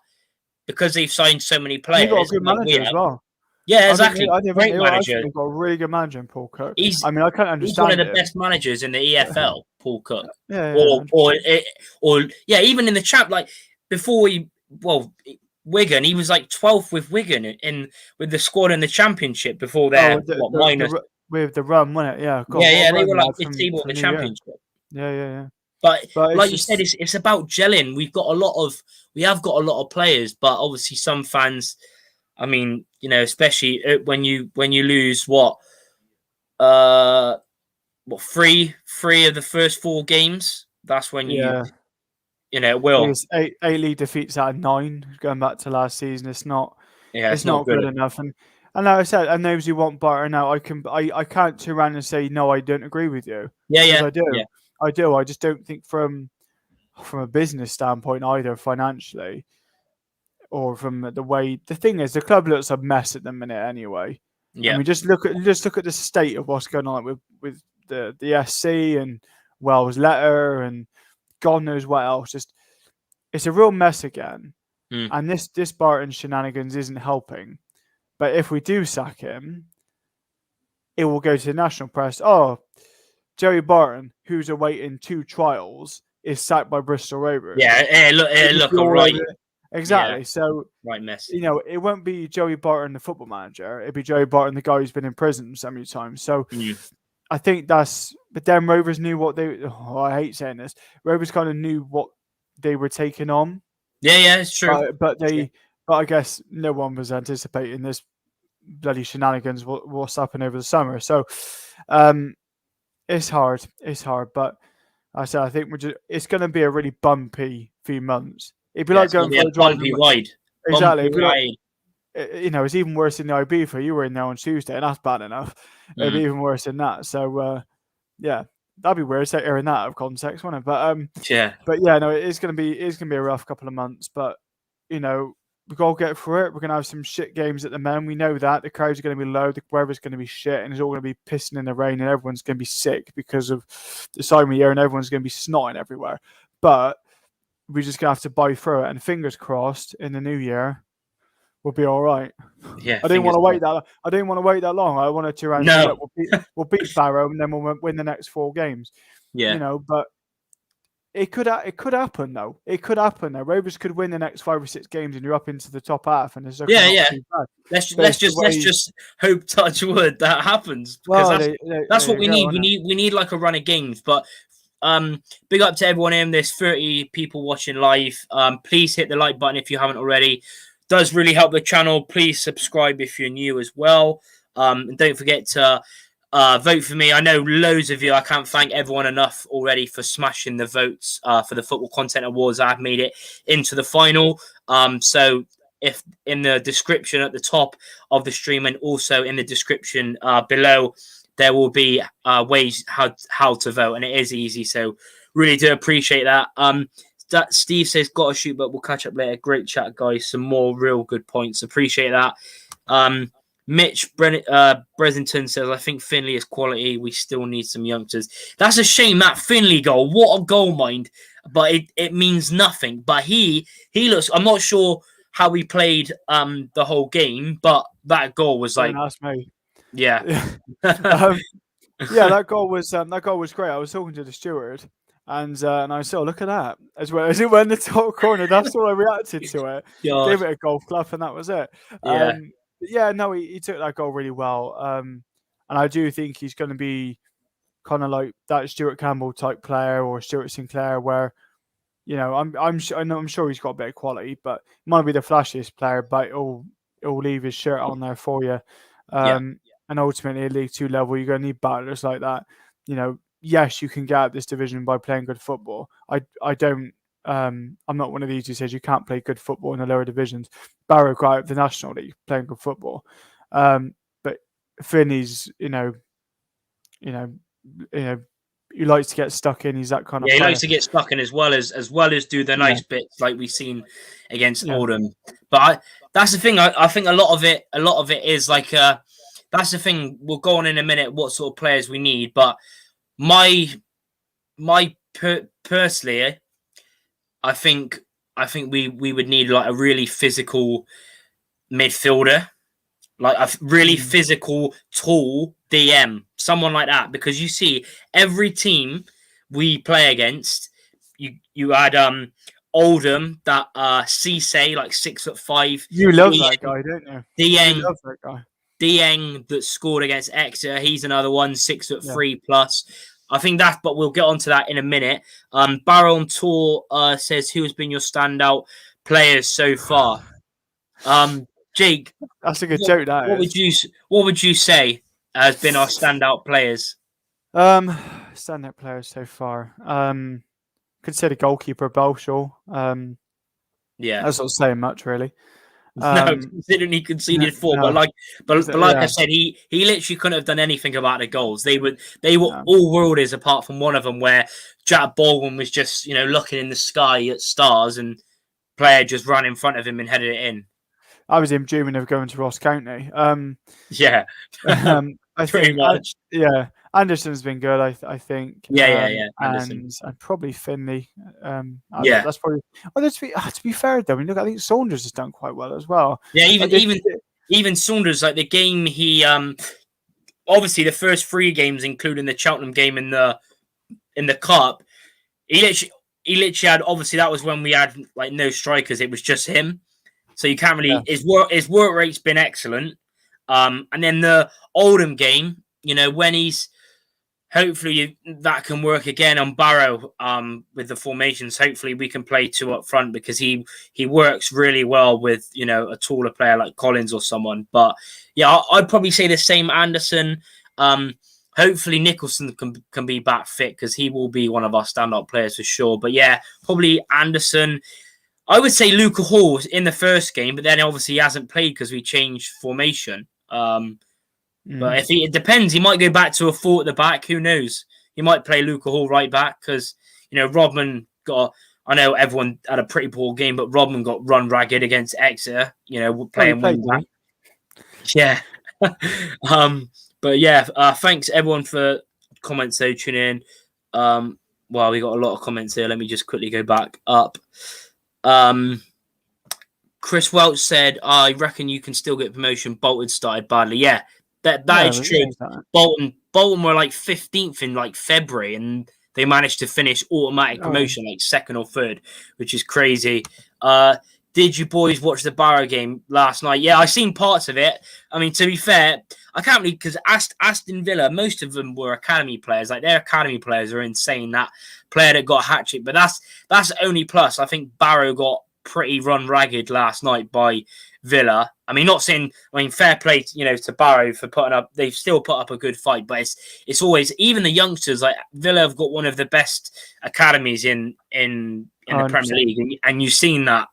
because they've signed so many players, they've got a good manager as well. Yeah, exactly. Great manager. They've got a really good manager in Paul Cook. I can't understand. He's one of the best managers in the EFL, Paul Cook. Yeah, or even in the champ. Like before Wigan, he was like 12th with Wigan with the squad in the Championship before their minus with the run, wasn't it? Yeah, they were like 15th in the Championship. Yeah. But like you said, it's about gelling. We have got a lot of players, but obviously some fans. I mean, especially when you lose 3 of the first 4 games. That's when it will. It's 8 league defeats out of 9 going back to last season. It's not. Yeah, it's not good enough. And like I said, and those who want Barton now, I can't turn around and say no, I don't agree with you. Yeah. I do. Yeah. I do. I just don't think from from a business standpoint either, financially or from the way. The thing is, the club looks a mess at the minute anyway. I Yeah. mean, just look at the state of what's going on with the SC and Wells letter and God knows what else. Just it's a real mess again. Mm. And this Barton shenanigans isn't helping. But if we do sack him, it will go to the national press. Oh, Jerry Barton, who's awaiting 2 trials, is sacked by Bristol Rovers. Yeah. It It'll look be all all over right. it. Yeah. Exactly. So, Right mess. it won't be Joey Barton, the football manager. It'll be Joey Barton, the guy who's been in prison so many times. So Mm. I think that's. But then Rovers knew what they. Oh, I hate saying this. Rovers kind of knew what they were taking on, Yeah. It's true. but True. but I guess no one was anticipating this bloody shenanigans. What's happened over the summer? So, it's hard. It's hard, but I said I think it's going to be a really bumpy few months. It'd be Yeah. like It's gonna going be for a a drive. bumpy ride. Exactly. Bumpy It'd be like, ride. it's even worse in the IB for you were in there on Tuesday, and that's bad enough. It'd be Mm. even worse than that. So yeah, that'd be weird hearing that out of context, wouldn't it? Yeah. But yeah, no, it's gonna be a rough couple of months. But we gotta get through it. We're gonna have some shit games at the men. We know that the crowds are gonna be low, the weather's gonna be shit, and it's all gonna be pissing in the rain, and everyone's gonna be sick because of the time of year, and everyone's gonna be snotting everywhere. But we're just gonna have to buy through it, and fingers crossed in the new year we'll be all right. Yeah. I didn't want Fingers to wait crossed. that. I didn't want to wait that long. I wanted to say, No. look, we'll beat Barrow, and then we'll win the next 4 games. Yeah. But it could happen though. It could happen though. Rovers could win the next 5 or 6 games, and you're up into the top half, and it's not Yeah. too bad. Let's just hope, touch wood, that happens, because Well, that's there what you we go, need. isn't it? We need like a run of games. But big up to everyone in. There's 30 people watching live. Please hit the like button if you haven't already. Does really help the channel. Please subscribe if you're new as well. And don't forget to vote for me. I know loads of you. I can't thank everyone enough already for smashing the votes for the Football Content Awards. I've made it into the final. So if in the description at the top of the stream, and also in the description below, there will be ways how to vote, and it is easy. So really do appreciate that. That Steve says got to shoot, but we'll catch up later. Great chat, guys. Some more real good points. Appreciate that. Mitch Bresington says, I think Finley is quality. We still need some youngsters. That's a shame, that Finley goal. What a goal, mind. But it means nothing. But he looks, I'm not sure how he played the whole game, but that goal was like, Don't ask me. yeah. Yeah, that goal was great. I was talking to the steward, and I said, "Look at that!" As well as it went in the top corner. That's all I reacted to it. God. Gave it a golf clap, and that was it. Yeah. No, he took that goal really well. And I do think he's going to be kind of like that Stuart Campbell type player or Stuart Sinclair, where I'm sure he's got a bit of quality, but he might be the flashiest player, but he'll leave his shirt on there for you. And ultimately, at League 2 level, you're going to need battlers like that. Yes, you can get out this division by playing good football. I don't. I'm not one of these who says you can't play good football in the lower divisions. Barrow got out of the National League playing good football, but Finney's, he likes to get stuck in. He's that kind of player. He likes to get stuck in as well as do the nice bits like we've seen against Oldham. But that's the thing. I think a lot of it is like that's the thing. We'll go on in a minute what sort of players we need, but personally, I think we would need like a really physical midfielder, like a really physical, tall DM, someone like that. Because you see, every team we play against, you had Oldham, that Cisse, like 6'5". You love that guy, don't you? Dieng, you love that guy. Dieng that scored against Exeter, he's another one, 6'3" plus. I think that, but we'll get onto that in a minute. Barrow on tour says, who has been your standout players so far? Jake, that's a good joke. What would you say has been our standout players? Standout players so far. Could say the goalkeeper Balshaw. Yeah, that's not saying much really. No, considering he conceded 4, no, but like I yeah, said, he literally couldn't have done anything about the goals. They were no. all worldies apart from one of them, where Jack Baldwin was just looking in the sky at stars, and player just ran in front of him and headed it in. I was him dreaming of going to Ross County. Yeah, I pretty think, much. yeah, Anderson's been good. I think, Yeah. Anderson. and probably Finley. Yeah, That's probably. Well, to be fair though, I mean, look, I think Saunders has done quite well as well. yeah. Like Even Saunders, like the game he obviously the first 3 games, including the Cheltenham game in the cup, he literally had, obviously that was when we had like no strikers. It was just him. So you can't really, yeah. his work rate's been excellent. And then the Oldham game, when he's, hopefully that can work again on Barrow with the formations. Hopefully we can play 2 up front, because he works really well with, a taller player like Collins or someone. But yeah, I'd probably say the same Anderson. Hopefully Nicholson can be back fit, because he will be one of our standout players for sure. But yeah, probably Anderson. I would say Luca Hall in the first game, but then obviously he hasn't played because we changed formation. But it depends. He might go back to a 4 at the back. Who knows? He might play Luca Hall right back, because Rodman got. I know everyone had a pretty poor game, but Rodman got run ragged against Exeter. Playing wing back. Yeah. But yeah. Thanks everyone for comments. So tune in. Well, we got a lot of comments here. Let me just quickly go back up. Chris Welch said, "I reckon you can still get promotion. Bolton started badly." Yeah, that is true. Bolton were like 15th in like February, and they managed to finish automatic promotion like 2nd or 3rd, which is crazy. Did you boys watch the Barrow game last night? Yeah, I seen parts of it. I mean, to be fair, I can't believe, because Aston Villa, most of them were academy players. Like, their academy players are insane. That player that got a hat trick, but that's only plus. I think Barrow got pretty run ragged last night by Villa. I mean, fair play, to Barrow for putting up. They've still put up a good fight, but it's always, even the youngsters. Like, Villa have got one of the best academies in the Premier League, and you've seen that.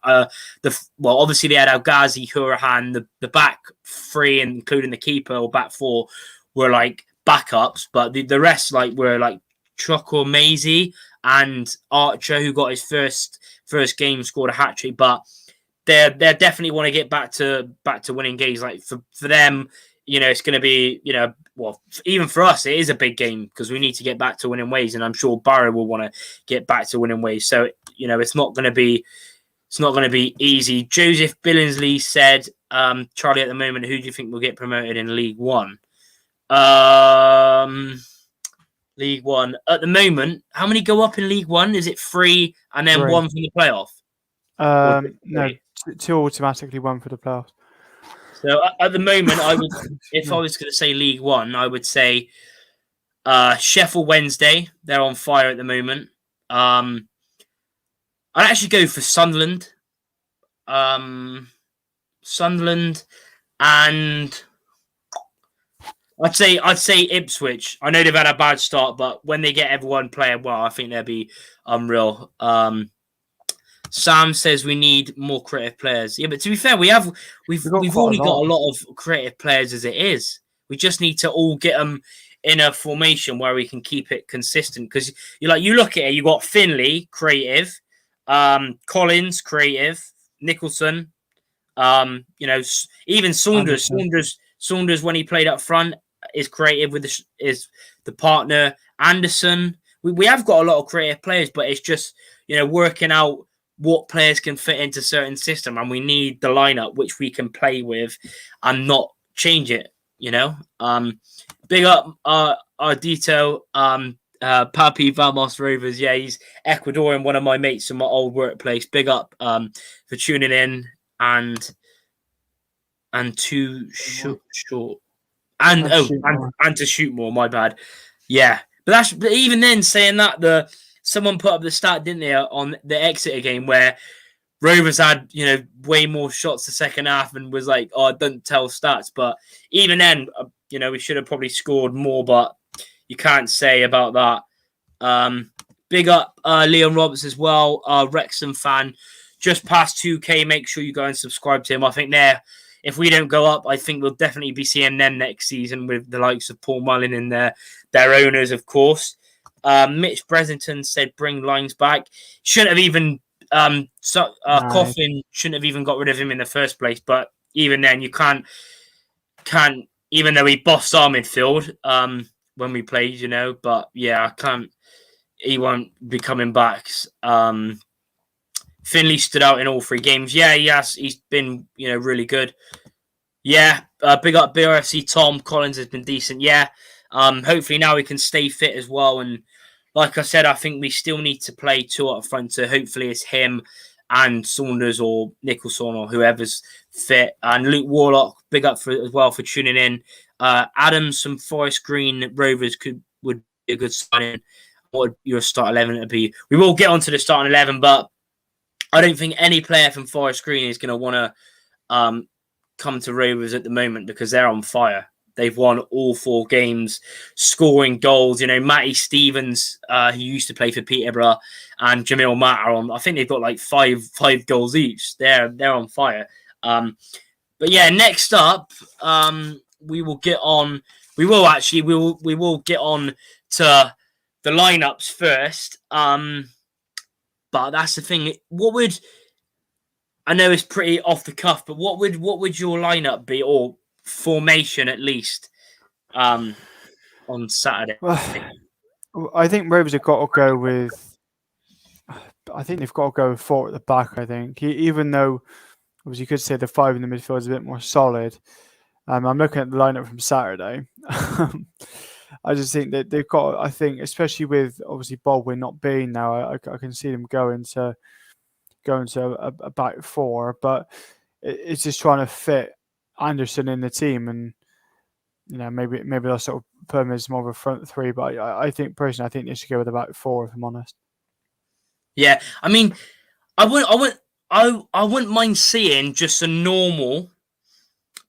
Obviously they had El Ghazi, Hurahan, the back 3, including the keeper, or back 4, were like backups, but the rest were like Chuck Maisie and Archer, who got his first game, scored a hat trick. But they definitely want to get back to winning games. Like for them, it's going to be, even for us, it is a big game, because we need to get back to winning ways, and I'm sure Barrow will want to get back to winning ways. So it's not going to be easy. Joseph Billingsley said, Charlie, at the moment, who do you think will get promoted in League One? League One at the moment, how many go up in League One? Is it 3 and then 1 from the playoff? No, 2 automatically, 1 for the playoffs. So at the moment, I would, if I was going to say League One, I would say Sheffield Wednesday. They're on fire at the moment. I'd actually go for Sunderland. Sunderland, and I'd say Ipswich. I know they've had a bad start, but when they get everyone playing well, I think they'll be unreal. Sam says we need more creative players. Yeah, but to be fair, we've already got a lot of creative players as it is. We just need to all get them in a formation where we can keep it consistent. Because you look at it, you got Finley, creative, Collins, creative, Nicholson, even Saunders. Saunders, when he played up front, is creative with the partner Anderson. We have got a lot of creative players, but it's just working out what players can fit into certain system, and we need the lineup which we can play with and not change it. Big up Ardito, Papi Vamos Rovers. Yeah, he's Ecuadorian, one of my mates from my old workplace. Big up for tuning in and to short and to shoot more. My bad. Yeah, but even then, saying that, someone put up the stat, didn't they, on the Exeter game where Rovers had way more shots the second half, and was like, "Oh, don't tell stats." But even then, we should have probably scored more, but you can't say about that. Big up Leon Roberts as well, Wrexham fan. just past 2K. Make sure you go and subscribe to him. I think if we don't go up, I think we'll definitely be seeing them next season with the likes of Paul Mullin and their owners, of course. Mitch Bresington said bring Lines back. Shouldn't have even Coughlin shouldn't have even got rid of him in the first place. But even then, you can't even though he bossed our midfield when we played, But yeah, I can't. He won't be coming back. Finley stood out in all 3 games. Yeah, he's been really good. Yeah, big up BRFC. Tom Collins has been decent. Yeah, hopefully now he can stay fit as well. And like I said, I think we still need to play 2 up front. So hopefully it's him and Saunders or Nicholson or whoever's fit. And Luke Warlock, big up as well for tuning in. Adams from Forest Green Rovers would be a good signing. What would your start 11 be? We will get onto the starting 11, but I don't think any player from Forest Green is going to want to come to Rovers at the moment because they're on fire. They've won all 4 games, scoring goals. Matty Stevens, who used to play for Peterborough, and Jamil Matt are on. I think they've got like five goals each. They're on fire. But yeah, next up, we will get on. We will get on to the lineups first. But that's the thing. I know it's pretty off the cuff, but what would your lineup be, or formation at least, on Saturday? Well, I think Rovers have got to go with. I think they've got to go with 4 at the back. I think, even though, obviously, you could say the 5 in the midfield is a bit more solid. I'm looking at the lineup from Saturday. I just think that they've got. I think, especially with obviously Baldwin not being now, I can see them going to a back 4, but it's just trying to fit Anderson in the team, and maybe they'll sort of put him as more of a front 3. But I think personally, I think they should go with a back 4, if I'm honest. Yeah, I mean, I wouldn't mind seeing just a normal.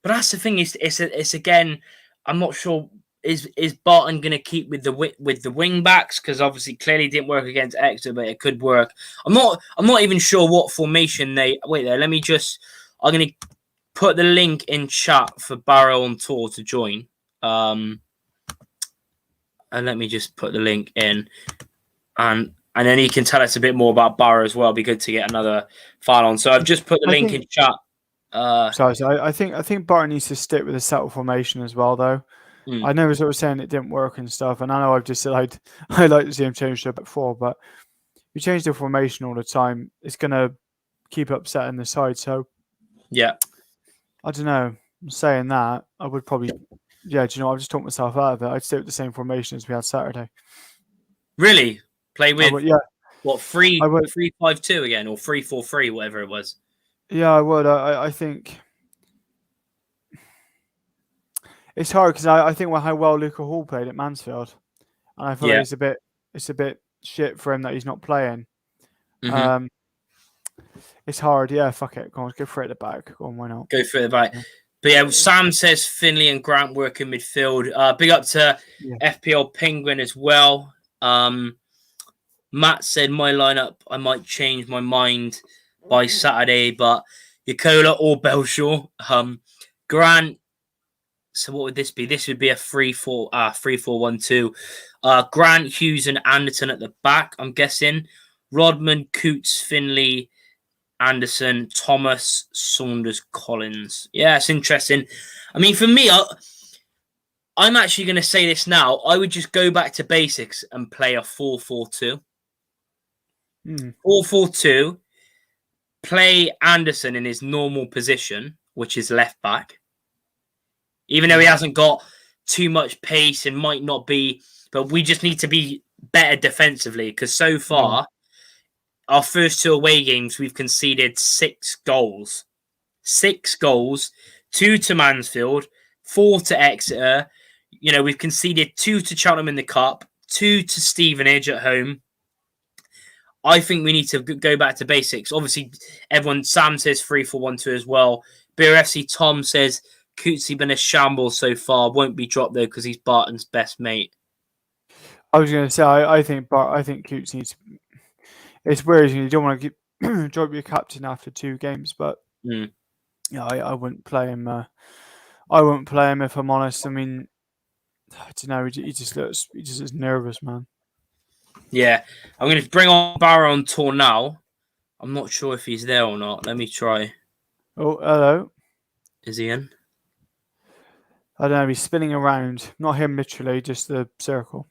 But that's the thing. It's again, I'm not sure. Is Barton going to keep with the wing backs? Because obviously, clearly didn't work against Exeter, but it could work. I'm not even sure what formation they. Wait there. Let me just. I'm going to put the link in chat for Barrow on tour to join. And let me just put the link in, and then he can tell us a bit more about Barrow as well. It'd be good to get another file on. So I've just put the link in chat. I think Barton needs to stick with the settled formation as well, though. I know sort of saying it didn't work and stuff, and I know I've just said I'd like to see him change to a back 4, but if you change the formation all the time, it's going to keep upsetting the side. So yeah, I don't know. I'm saying that I would probably, I've just talked myself out of it. I'd stay with the same formation as we had Saturday. Really? Play with what 3-5-2 again, or 3-4-3, whatever it was. Yeah, I would. I think. It's hard because I think how well Luca Hall played at Mansfield, and I feel like it's a bit shit for him that he's not playing. Mm-hmm. It's hard. Yeah, fuck it. Go on, go for it at the back. Go on, why not? Go for it at the back. Yeah. But yeah, Sam says Finley and Grant work in midfield. Big up to FPL Penguin as well. Matt said my lineup, I might change my mind by Saturday, but Yakola or Belshaw. Grant. So what would this be? This would be a 3-4-1-2. Grant, Hughes, and Anderson at the back, I'm guessing. Rodman, Coots, Finley, Anderson, Thomas, Saunders, Collins. Yeah, it's interesting. I mean, for me, I'm actually going to say this now. I would just go back to basics and play a 4-4-2. 4-4-2. Play Anderson in his normal position, which is left back. Even though he hasn't got too much pace and might not be, but we just need to be better defensively because so far, our first 2 away games, we've conceded 6 goals. 6 goals, 2 to Mansfield, 4 to Exeter. We've conceded 2 to Cheltenham in the Cup, 2 to Stevenage at home. I think we need to go back to basics. Obviously, Sam says 3-4-1-2 as well. BRFC Tom says, Cootsy been a shambles so far. Won't be dropped though because he's Barton's best mate. I was going to say I think Coots needs. It's weird. You don't want to Joe be a captain after 2 games, but Mm. yeah, I wouldn't play him. I wouldn't play him if I'm honest. I mean, I don't know. He just looks nervous, man. Yeah, I'm going to bring on Barrow on tour now. I'm not sure if he's there or not. Let me try. Oh, hello. Is he in? I don't know. He's spinning around. Not him literally, just the circle.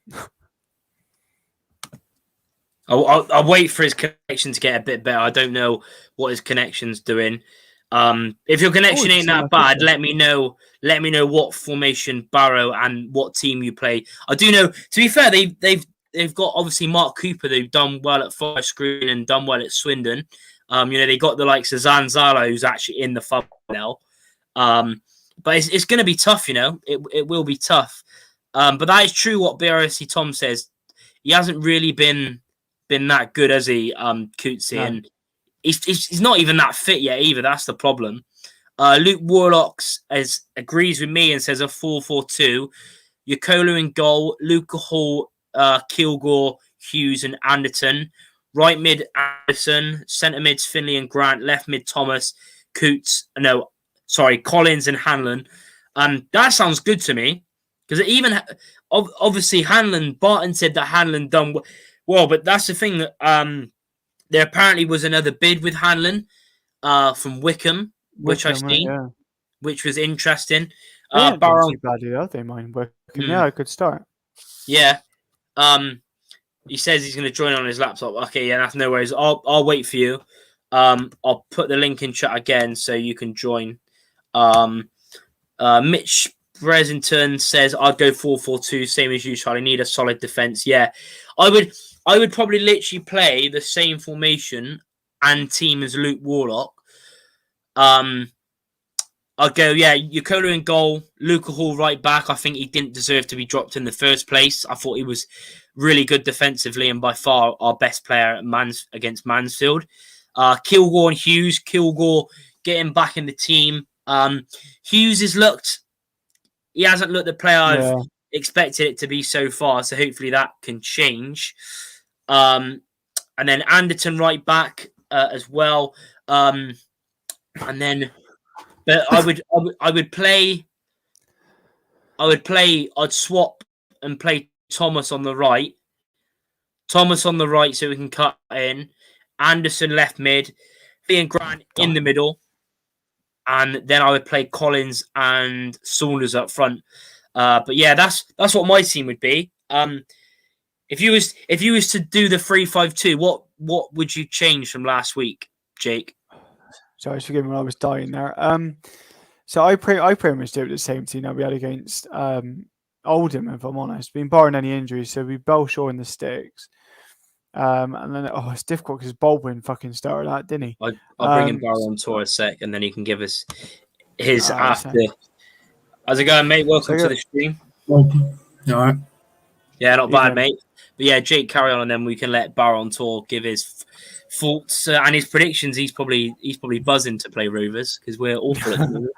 I'll wait for his connection to get a bit better. I don't know what his connection's doing. If your Oh, connection he's ain't in my that bad, picture. let me know. Let me know what formation Barrow and what team you play. I do know. To be fair, they've got obviously Mark Cooper. They've done well at Forest Green and done well at Swindon. They got the likes of Zanzala, who's actually in the club now. But it's going to be tough. It will be tough. But that is true what BRSC Tom says. He hasn't really been that good, has he, Coetzee? No. And he's not even that fit yet either. That's the problem. Luke Warlocks agrees with me and says a 4-4-2. Yokola in goal, Luca Hall, Kilgore, Hughes, and Anderton. Right mid, Anderson. Centre mids, Finley and Grant. Left mid, Thomas, Collins and Hanlon. That sounds good to me because even obviously Barton said that Hanlon done well, but that's the thing that there apparently was another bid with Hanlon from Wickham, which I seen, Yeah. which was interesting. They ain't doing Barrow, too badly though. They mind Wickham. Yeah, a good start. yeah. He says he's going to join on his laptop. Okay, yeah, that's no worries. I'll wait for you. I'll put the link in chat again so you can join. Mitch Bresington says I'd go 4-4-2, same as you, Charlie. Need a solid defense. Yeah, I would probably literally play the same formation and team as Luke Warlock. I'd go, Yokola in goal, Luca Hall right back. I think he didn't deserve to be dropped in the first place. I thought he was really good defensively and by far our best player against Mansfield. Kilgore and Hughes. Kilgore getting back in the team. Hughes he hasn't looked the player I've expected it to be so far, so hopefully that can change. And then Anderton right back as well. And then, but I'd swap and play Thomas on the right. Thomas on the right so we can cut in. Anderson left mid. Ian Grant in the middle. And then I would play Collins and Saunders up front. But yeah, that's what my team would be. If you was to do the 3-5-2, what would you change from last week, Jake? Sorry, forgive me when I was dying there. So I pretty much did the same team that we had against Oldham, if I'm honest. Been barring any injuries, so we Belshaw in the sticks. And then it's difficult because Baldwin fucking started that, didn't he? I'll bring him Barrow on tour a sec, and then he can give us his after. How's it going, mate? Welcome to the stream. Welcome. You all right? Yeah, not bad, mate. But yeah, Jake, carry on, and then we can let Barrow on tour give his thoughts and his predictions. He's probably buzzing to play Rovers because we're awful at the moment.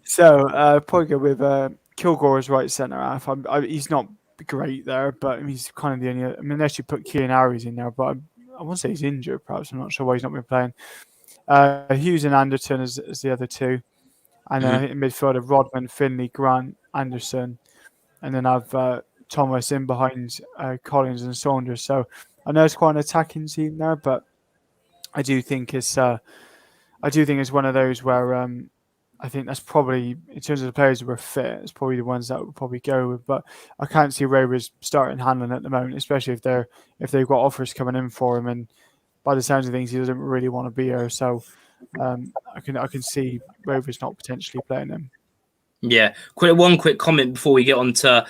So probably go with Kilgore as right centre half. He's not great there, but he's kind of the only. I mean, unless you put Kean Harries in there, but I won't say he's injured. Perhaps I'm not sure why he's not been playing. Hughes and Anderton as the other two, and then I think in midfielder Rodman, Finley, Grant, Anderson, and then I've Thomas in behind Collins and Saunders. So I know it's quite an attacking team there, but I do think it's one of those where I think that's probably, in terms of the players who are fit, it's probably the ones that would probably go with. But I can't see Rovers starting Hanlon at the moment, especially if they've got offers coming in for him. And by the sounds of things, he doesn't really want to be here. So I can see Rovers not potentially playing him. Yeah, one quick comment before we get on to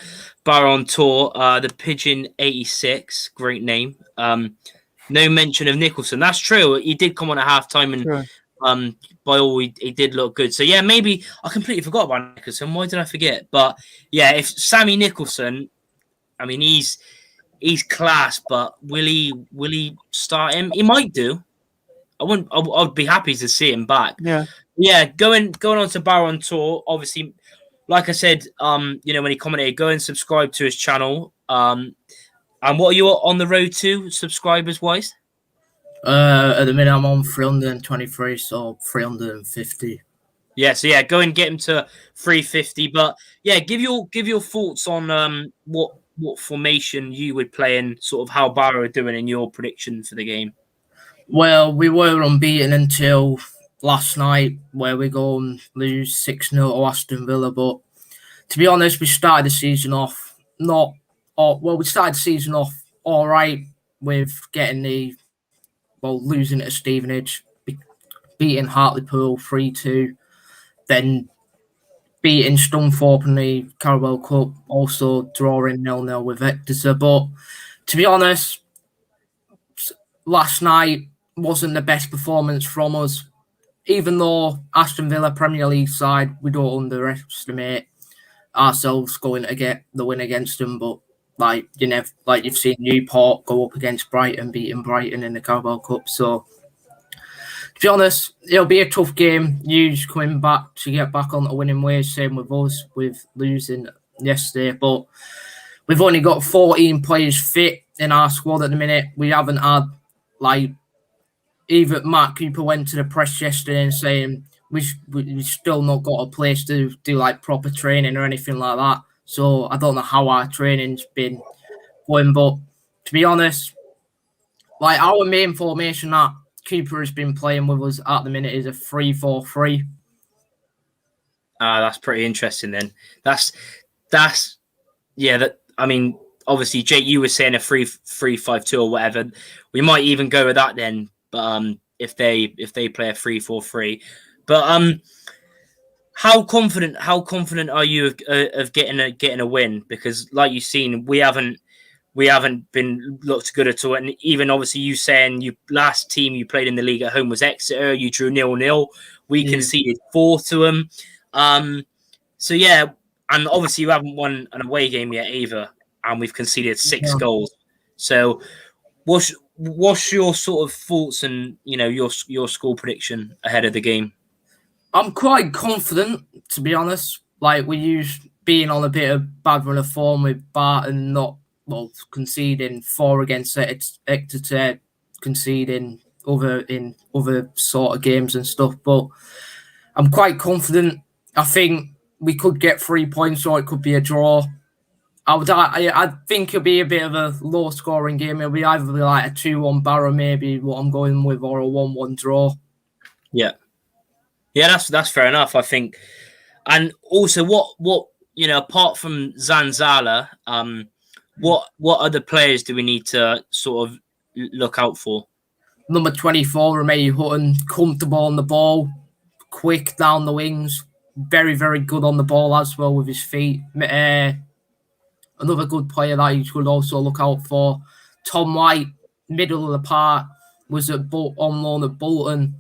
Barrow on tour. The Pigeon 86, great name. No mention of Nicholson. That's true. He did come on at halftime and. Sure. By all he did look good. So yeah, maybe I completely forgot about Nicholson. Why did I forget? But yeah, if Sammy Nicholson, I mean he's class, but will he start him? He might do. I'd be happy to see him back. Yeah. Going on to Barrow on tour. Obviously, like I said, when he commented, go and subscribe to his channel. And what are you on the road to subscribers wise? At the minute, I'm on 323, so 350. Yeah, so yeah, go and get him to 350. But yeah, give your thoughts on what formation you would play and sort of how Barrow are doing in your prediction for the game. Well, we were unbeaten until last night, where we go and lose 6-0 to Aston Villa. But to be honest, we started the season off not. We started the season off all right with getting losing at Stevenage, beating Hartlepool 3-2, then beating Scunthorpe in the Carabao Cup, also drawing 0-0 with Exeter. But to be honest, last night wasn't the best performance from us. Even though Aston Villa Premier League side, we don't underestimate ourselves going to get the win against them. But you've seen Newport go up against Brighton, beating Brighton in the Carabao Cup. So to be honest, it'll be a tough game. Hughes coming back to get back on the winning ways. Same with us, with losing yesterday. But we've only got 14 players fit in our squad at the minute. We haven't had, even Mark Cooper went to the press yesterday and saying we still not got a place to do proper training or anything like that. So I don't know how our training's been going. But to be honest, our main formation that Cooper has been playing with us at the minute is a 3-4-3. That's pretty interesting then. I mean, obviously, Jake, you were saying a 3-3-5-2 or whatever. We might even go with that then. But if they play a 3-4-3, but how confident are you of getting a win? Because like you've seen, we haven't been looked good at all. And even obviously, you saying you last team you played in the league at home was Exeter. You drew 0-0. We conceded 4 to them. So yeah, and obviously you haven't won an away game yet either, and we've conceded 6 goals. So what's your sort of thoughts and your score prediction ahead of the game? I'm quite confident, to be honest. We used being on a bit of bad run of form with Barton conceding 4 against Exeter, conceding in other sort of games and stuff. But I'm quite confident. I think we could get 3 points, or it could be a draw. I think it'll be a bit of a low scoring game. It'll be either a 2-1 Barrow, maybe what I'm going with, or a 1-1 draw. Yeah, that's fair enough, I think. And also, what apart from Zanzala, what other players do we need to sort of look out for? Number 24, Romeo Hutton, comfortable on the ball, quick down the wings, very, very good on the ball as well with his feet. Another good player that you should also look out for. Tom White, middle of the park, was on loan at Bolton,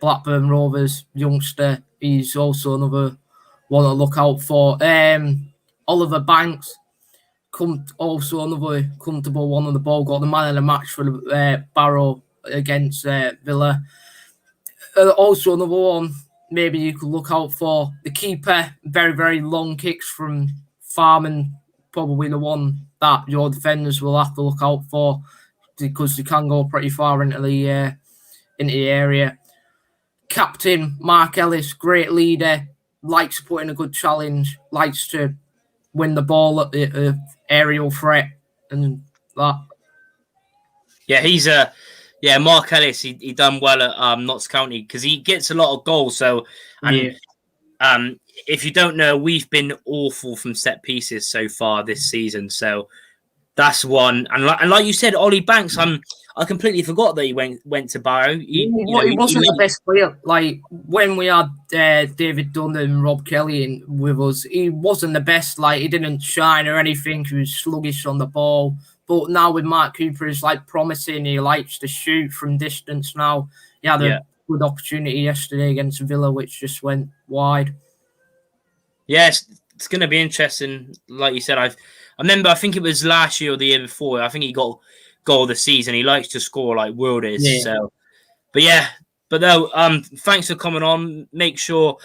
Blackburn Rovers youngster. He's also another one to look out for. Oliver Banks, also another comfortable one on the ball. Got the man of the match for the Barrow against Villa. Also another one maybe you could look out for. The keeper, very, very long kicks from Farman. Probably the one that your defenders will have to look out for because they can go pretty far into the area. Captain Mark Ellis, great leader, likes putting a good challenge, likes to win the ball at the aerial threat and that. Yeah, Mark Ellis, he done well at Notts County because he gets a lot of goals. So if you don't know, we've been awful from set pieces so far this season. So that's one. And like you said, Ollie Banks, I completely forgot that he went to Barrow. He wasn't the best player. When we had David Dunn and Rob Kelly with us, he wasn't the best. He didn't shine or anything. He was sluggish on the ball. But now with Mark Cooper, it's promising. He likes to shoot from distance now. He had a good opportunity yesterday against Villa, which just went wide. Yes, it's going to be interesting. Like you said, I remember, I think it was last year or the year before. I think he got goal of the season. He likes to score like World is. Yeah. So, but no. Thanks for coming on. Make sure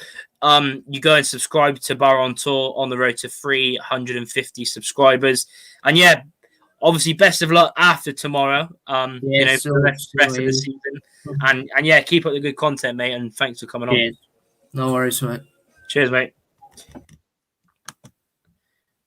you go and subscribe to Barrow on Tour on the road to 350 subscribers. And yeah, obviously, best of luck after tomorrow. Yeah, For the rest of the you. season, and yeah, keep up the good content, mate. And thanks for coming on. Yeah, no worries, mate. Cheers, mate.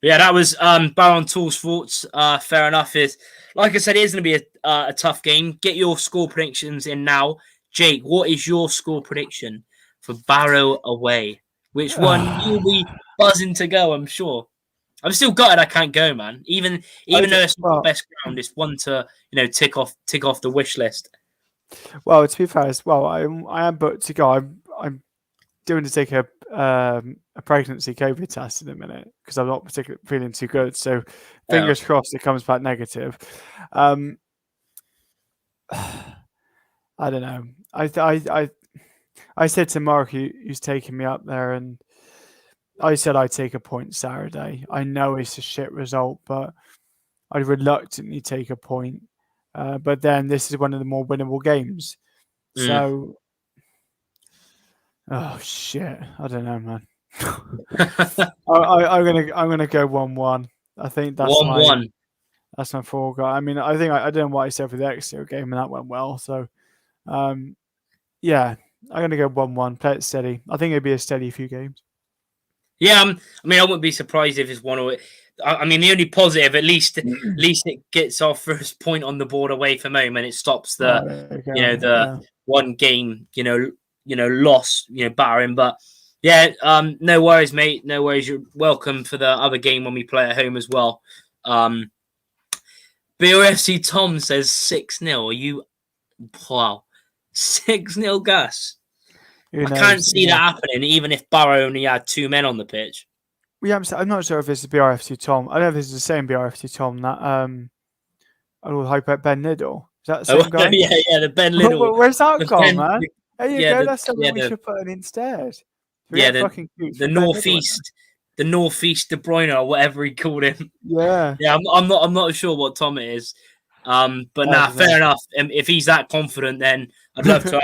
Yeah, that was Barrow on Tools thoughts. Fair enough. Is like I said, it is going to be a tough game. Get your score predictions in now. Jake, what is your score prediction for Barrow away? Which one you'll be buzzing to go? I'm sure. I'm still gutted I can't go, man. Even though it's not the best ground, it's one to tick off the wish list. Well, to be fair, as well, I am booked to go. I'm doing to take a pregnancy COVID test in a minute because I'm not particularly feeling too good. So fingers crossed it comes back negative. I don't know. I said to Mark, who's taking me up there, and I said I'd take a point Saturday. I know it's a shit result, but I'd reluctantly take a point. But then this is one of the more winnable games. So, oh shit, I don't know, man. I'm gonna go 1-1. I think that's 1-1. That's my forecast. I mean, I think I don't know what I said for the Exeter game, and that went well. So, yeah, I'm gonna go 1-1. Play it steady. I think it'd be a steady few games. Yeah, I mean, I wouldn't be surprised if it's 1-1. I mean, the only positive, at least it gets our first point on the board away from home, and it stops the one game loss battering. But yeah, no worries, mate. No worries. You're welcome for the other game when we play at home as well. BOFC Tom says 6-0. Are you? Wow, 6-0 Gus. I can't see that happening, even if Barrow only had 2 men on the pitch. Yeah, I'm not sure if this is BRFC Tom. I don't know if this is the same BRFC Tom that I will hype at Ben Liddell. Is that the same guy? Yeah, the Ben Liddell. Where's that gone, man? There you go. That's something we should put in instead. The northeast De Bruyne or whatever he called him. Yeah, yeah. I'm not sure what Tom it is. But fair enough. If he's that confident, then I'd love to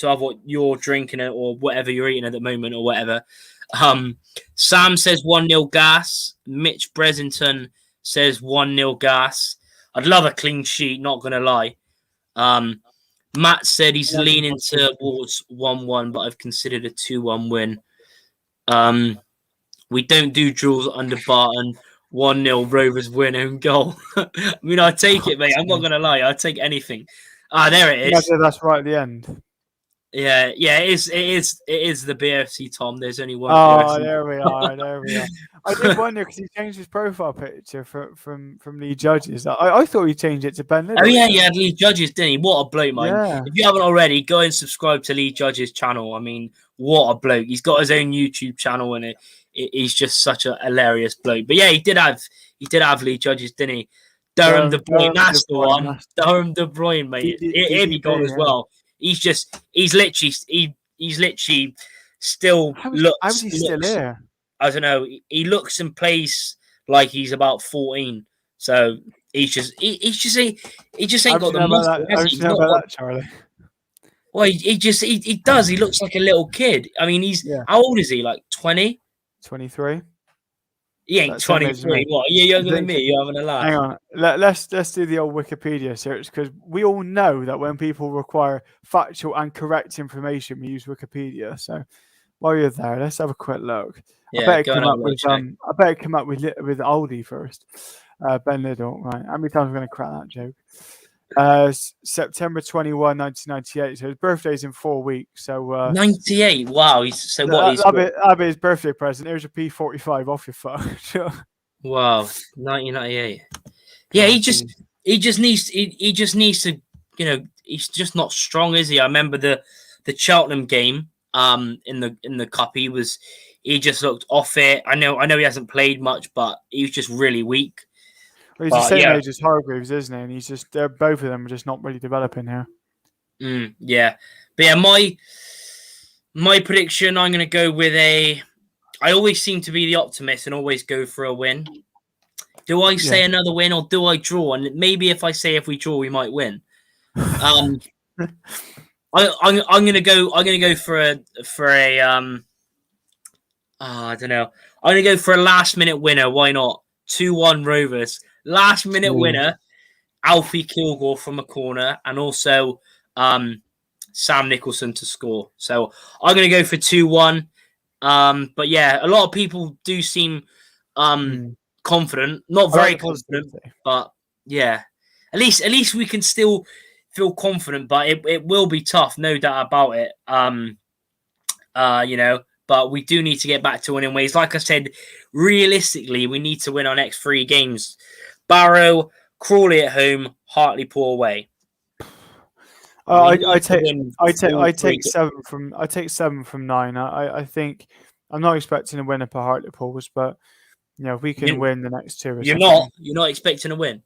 have what you're drinking or whatever you're eating at the moment or whatever. Sam says 1-0 Gas. Mitch Bresington says 1-0 Gas. I'd love a clean sheet, not gonna lie. Matt said he's leaning towards 1-1, but I've considered a 2-1 win. We don't do draws under Barton. 1-0 Rovers win own goal. I mean, I take it, mate. I'm not gonna lie. I'll take anything. There it is. Yeah, that's right at the end. Yeah, it is the BFC Tom. There's only one. Oh, there we are. I did wonder because he changed his profile picture from Lee Judges. I thought he changed it to Ben Liddell. Oh yeah, he had Lee Judges, didn't he? What a bloke, man! Yeah. If you haven't already, go and subscribe to Lee Judges' channel. I mean, what a bloke! He's got his own YouTube channel, and he's just such a hilarious bloke. But yeah, he did have Lee Judges, didn't he? Durham De Bruyne, that's the one. Durham De Bruyne, mate. He'd be gone as well. He's literally still looks. How is he still here? I don't know. He looks and plays like he's about 14. So he just ain't got the muscle. How do you know about that, Charlie? Well, he does. He looks like a little kid. I mean, how old is he? Like 20? 23. He ain't 23. What? You're younger than me. You're having a laugh. Hang on. Let's do the old Wikipedia search because we all know that when people require factual and correct information, we use Wikipedia. So while you're there, let's have a quick look. Yeah, I better come up with Aldi first. Ben Liddell, right? How many times am I going to crack that joke? September 21, 1998. So his birthday's in 4 weeks. So 98. Wow. That'll be his birthday present. Here's a P45 off your phone. Wow. 1998. Yeah, he just needs to. He's just not strong, is he? I remember the Cheltenham game. In the cup, he just looked off it. I know he hasn't played much, but he was just really weak. Well, he's the same age as Hargreaves, isn't he? And he's just both of them are just not really developing here. Yeah, but yeah, my prediction, I'm going to go with I always seem to be the optimist and always go for a win. Do I say another win or do I draw? And maybe if I say if we draw, we might win. I'm gonna go for a I don't know. I'm gonna go for a last minute winner. Why not? 2-1 Rovers. last minute Jeez. winner, Alfie Kilgore from a corner, and also Sam Nicholson to score. So I'm going to go for 2-1. But yeah, a lot of people do seem confident, not I like very the confident, positivity. but yeah, at least we can still feel confident. But it will be tough, no doubt about it. You know, but we do need to get back to winning ways. Like I said, realistically, we need to win our next 3 games: Barrow, Crawley at home, Hartlepool away. I take all 3 7 from 9. I think I'm not expecting a win up at Hartlepool's, but you know, if we can win the next 2 or You're something. not expecting a win.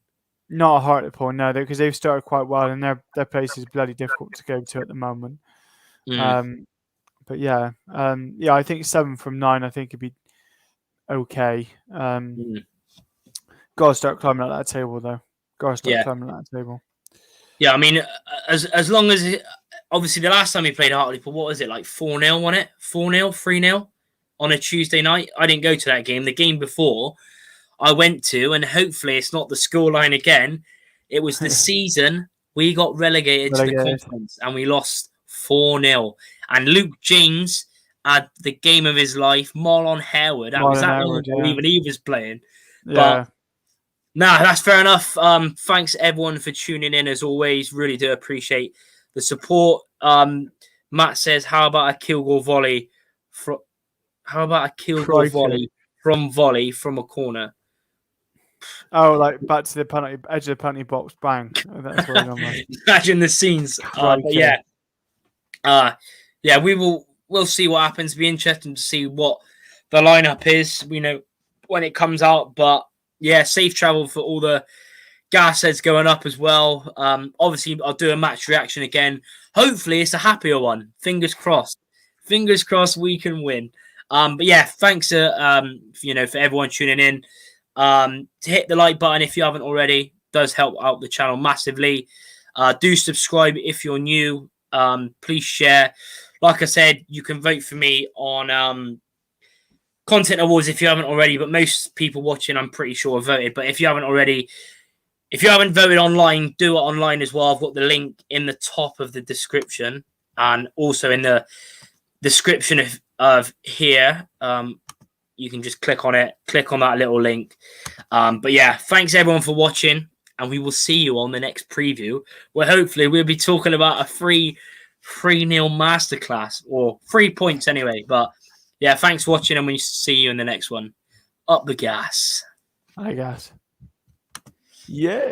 Not a Hartlepool, no, because they've started quite well and their place is bloody difficult to go to at the moment. But yeah, I think 7 from 9. I think it'd be okay. Gotta start climbing up that table though. Gotta start climbing up that table. Yeah, I mean, as long as obviously the last time we played Hartlepool, what was it, like 4-0 on it? 4-0, 3-0 on a Tuesday night. I didn't go to that game. The game before I went to, and hopefully it's not the scoreline again. It was the season we got relegated to the conference and we lost 4-0. And Luke James had the game of his life. Marlon Harewood. That was that long ago, even he was playing. But nah, that's fair enough. Thanks everyone for tuning in as always. Really do appreciate the support. Matt says, "How about a Kilgore volley? From volley from a corner?" Oh, like back to the penalty edge of the penalty box, bang! That's what I'm like. Imagine the scenes. But yeah, we'll see what happens. Be interesting to see what the lineup is. We know when it comes out, but yeah, safe travel for all the gas heads going up as well. Obviously, I'll do a match reaction again. Hopefully, it's a happier one. Fingers crossed. Fingers crossed we can win. But yeah, thanks for everyone tuning in. To hit the like button if you haven't already, does help out the channel massively. Do subscribe if you're new. Please share. Like I said, you can vote for me on Content Awards if you haven't already, but most people watching, I'm pretty sure, have voted. But if you haven't already, if you haven't voted online, do it online as well. I've got the link in the top of the description and also in the description of here. You can just click on it, click on that little link. But yeah, thanks everyone for watching, and we will see you on the next preview, where hopefully we'll be talking about a 3-0 masterclass, or 3 points anyway. But yeah, thanks for watching, and we'll see you in the next one. Up the gas. I guess. Yeah.